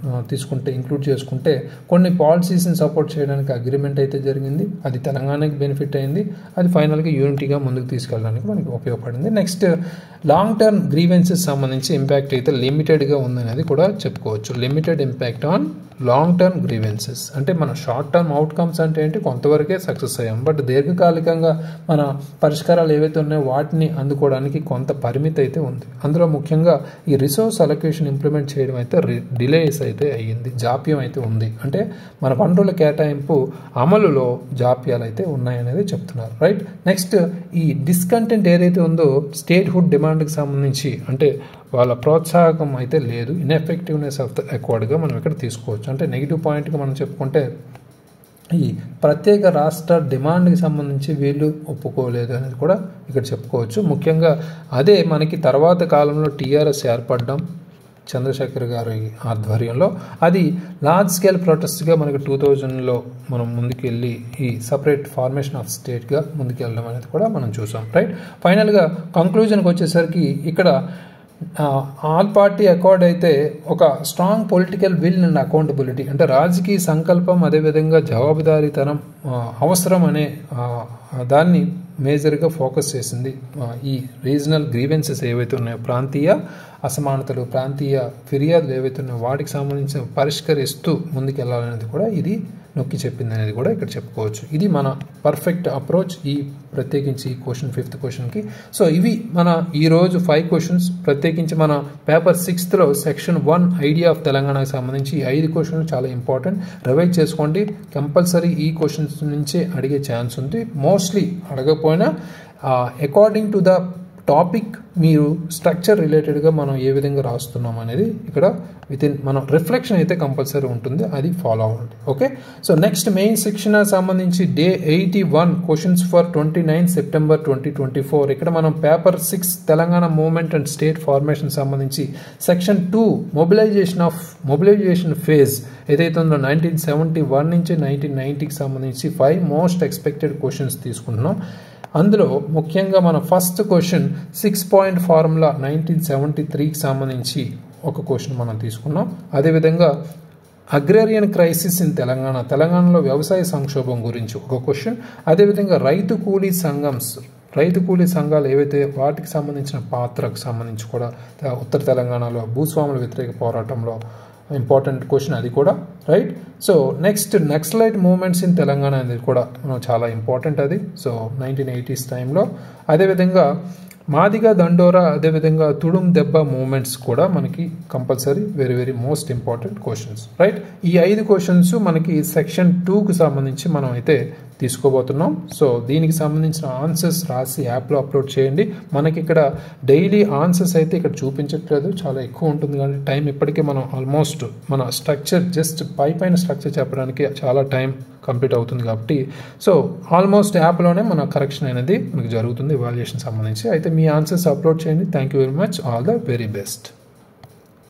ఇంక్లూడ్ చేసుకుంటే కొన్ని పాలసీస్ని సపోర్ట్ చేయడానికి అగ్రిమెంట్ అయితే జరిగింది. అది తెలంగాణకి బెనిఫిట్ అయింది. అది ఫైనల్గా యూనిటీగా ముందుకు తీసుకెళ్ళడానికి మనకి ఉపయోగపడింది. నెక్స్ట్ లాంగ్ టర్మ్ గ్రీవెన్సెస్ సంబంధించి ఇంపాక్ట్ అయితే లిమిటెడ్గా ఉందనేది కూడా చెప్పుకోవచ్చు. Limited impact on long term grievances అంటే మన షార్ట్ టర్మ్ అవుట్కమ్స్ అంటే ఏంటి, కొంతవరకే సక్సెస్ అయ్యాం. బట్ దీర్ఘకాలికంగా మన పరిష్కారాలు ఏవైతే ఉన్నాయో వాటిని అందుకోవడానికి కొంత పరిమితి అయితే ఉంది. అందులో ముఖ్యంగా ఈ రిసోర్స్ అలొకేషన్ ఇంప్లిమెంట్ చేయడం అయితే డిలేస్ అయితే అయ్యింది, జాప్యం అయితే ఉంది. అంటే మన వనరుల కేటాయింపు అమలులో జాప్యాలు అయితే ఉన్నాయనేది చెప్తున్నారు, రైట్. నెక్స్ట్ ఈ డిస్కంటెంట్ ఏదైతే ఉందో స్టేట్ హుడ్ డిమాండ్కి సంబంధించి అంటే వాళ్ళ ప్రోత్సాహకం అయితే లేదు. ఇన్ఎఫెక్టివ్నెస్ ఆఫ్ ద అకార్డ్గా మనం ఇక్కడ తీసుకోవచ్చు. అంటే నెగిటివ్ పాయింట్గా మనం చెప్పుకుంటే ఈ ప్రత్యేక రాష్ట్ర డిమాండ్కి సంబంధించి వీళ్ళు ఒప్పుకోలేదు అనేది కూడా ఇక్కడ చెప్పుకోవచ్చు. ముఖ్యంగా అదే మనకి తర్వాత కాలంలో టీఆర్ఎస్ ఏర్పడడం చంద్రశేఖర్ గారి ఆధ్వర్యంలో అది లార్జ్ స్కేల్ ప్రొటెస్ట్గా మనకి 2000లో మనం ముందుకెళ్ళి ఈ సపరేట్ ఫార్మేషన్ ఆఫ్ స్టేట్గా ముందుకెళ్ళడం అనేది కూడా మనం చూసాం, రైట్. ఫైనల్గా కంక్లూజన్కి వచ్చేసరికి ఇక్కడ ఆల్ పార్టీ అకార్డ్ అయితే ఒక strong political will and accountability అంటే రాజకీయ సంకల్పం అదేవిధంగా జవాబుదారీతనం అవసరం అనే దాన్ని మేజర్గా ఫోకస్ చేసింది. ఈ రీజనల్ గ్రీవెన్సెస్ ఏవైతే ఉన్నాయో ప్రాంతీయ అసమానతలు, ప్రాంతీయ ఫిర్యాదులు ఏవైతే ఉన్నాయో వాటికి సంబంధించిన పరిష్కరిస్తూ ముందుకెళ్లాలనేది కూడా ఇది నొక్కి చెప్పింది అనేది కూడా ఇక్కడ చెప్పుకోవచ్చు. ఇది మన పర్ఫెక్ట్ అప్రోచ్ ఈ ప్రత్యేకించి ఈ క్వశ్చన్ 5th క్వశ్చన్కి. సో ఇవి మన ఈరోజు 5 క్వశ్చన్స్. ప్రత్యేకించి మన పేపర్ 6లో సెక్షన్ 1 ఐడియా ఆఫ్ తెలంగాణకు సంబంధించి 5 క్వశ్చన్లు చాలా ఇంపార్టెంట్. రివైజ్ చేసుకోండి. కంపల్సరీ ఈ క్వశ్చన్స్ నుంచే అడిగే ఛాన్స్ ఉంది. మోస్ట్లీ అడగకపోయినా అకార్డింగ్ టు ద టాపిక్ మీరు స్ట్రక్చర్ రిలేటెడ్గా మనం ఏ విధంగా రాస్తున్నాం అనేది ఇక్కడ మనం రిఫ్లెక్షన్ అయితే కంపల్సరీ ఉంటుంది, అది ఫాలో అవ్వండి, okay. So next main section సంబంధించి డే 81 క్వశ్చన్స్ ఫర్ 29 సెప్టెంబర్ 2024. ఇక్కడ మనం paper 6 Telangana movement and state formation సంబంధించి సెక్షన్ 2 మొబిలైజేషన్ ఫేజ్ ఏదైతే ఉందో 1971 నుంచి 1990కి సంబంధించి 5 మోస్ట్ ఎక్స్పెక్టెడ్ క్వశ్చన్స్ తీసుకుంటున్నాం. అందులో ముఖ్యంగా మన ఫస్ట్ క్వశ్చన్ 6 పాయింట్ ఫార్ములా 1973కి సంబంధించి ఒక క్వశ్చన్ మనం తీసుకున్నాం. అదేవిధంగా అగ్రేరియన్ క్రైసిస్ ఇన్ తెలంగాణలో వ్యవసాయ సంక్షోభం గురించి ఒక క్వశ్చన్. అదేవిధంగా రైతు కూలీ సంఘాలు ఏవైతే వాటికి సంబంధించిన పాత్రకు సంబంధించి కూడా ఉత్తర తెలంగాణలో భూస్వాముల వ్యతిరేక పోరాటంలో ఇంపార్టెంట్ క్వశ్చన్ అది కూడా, right. So next naxalite movements in Telangana అనేది కూడా చాలా ఇంపార్టెంట్ అది. సో 1980s టైంలో. అదేవిధంగా మాదిగ దండోరా అదేవిధంగా తుడుం దెబ్బ మూవ్మెంట్స్ కూడా మనకి compulsory very very most important questions, right. ఈ 5 క్వశ్చన్స్ మనకి సెక్షన్ 2కు సంబంధించి మనం అయితే తీసుకోబోతున్నాం. సో దీనికి సంబంధించిన ఆన్సర్స్ రాసి యాప్లో అప్లోడ్ చేయండి. మనకి ఇక్కడ డైలీ ఆన్సర్స్ అయితే ఇక్కడ చూపించట్లేదు, చాలా ఎక్కువ ఉంటుంది. కానీ టైం ఇప్పటికే మనం ఆల్మోస్ట్ మన స్ట్రక్చర్ జస్ట్ పైన స్ట్రక్చర్ చెప్పడానికి చాలా టైం కంప్లీట్ అవుతుంది కాబట్టి సో ఆల్మోస్ట్ యాప్లోనే మన కరెక్షన్ అనేది మనకు జరుగుతుంది ఎవాల్యుయేషన్ సంబంధించి. అయితే మీ ఆన్సర్స్ అప్లోడ్ చేయండి. Thank you very much. All the very best.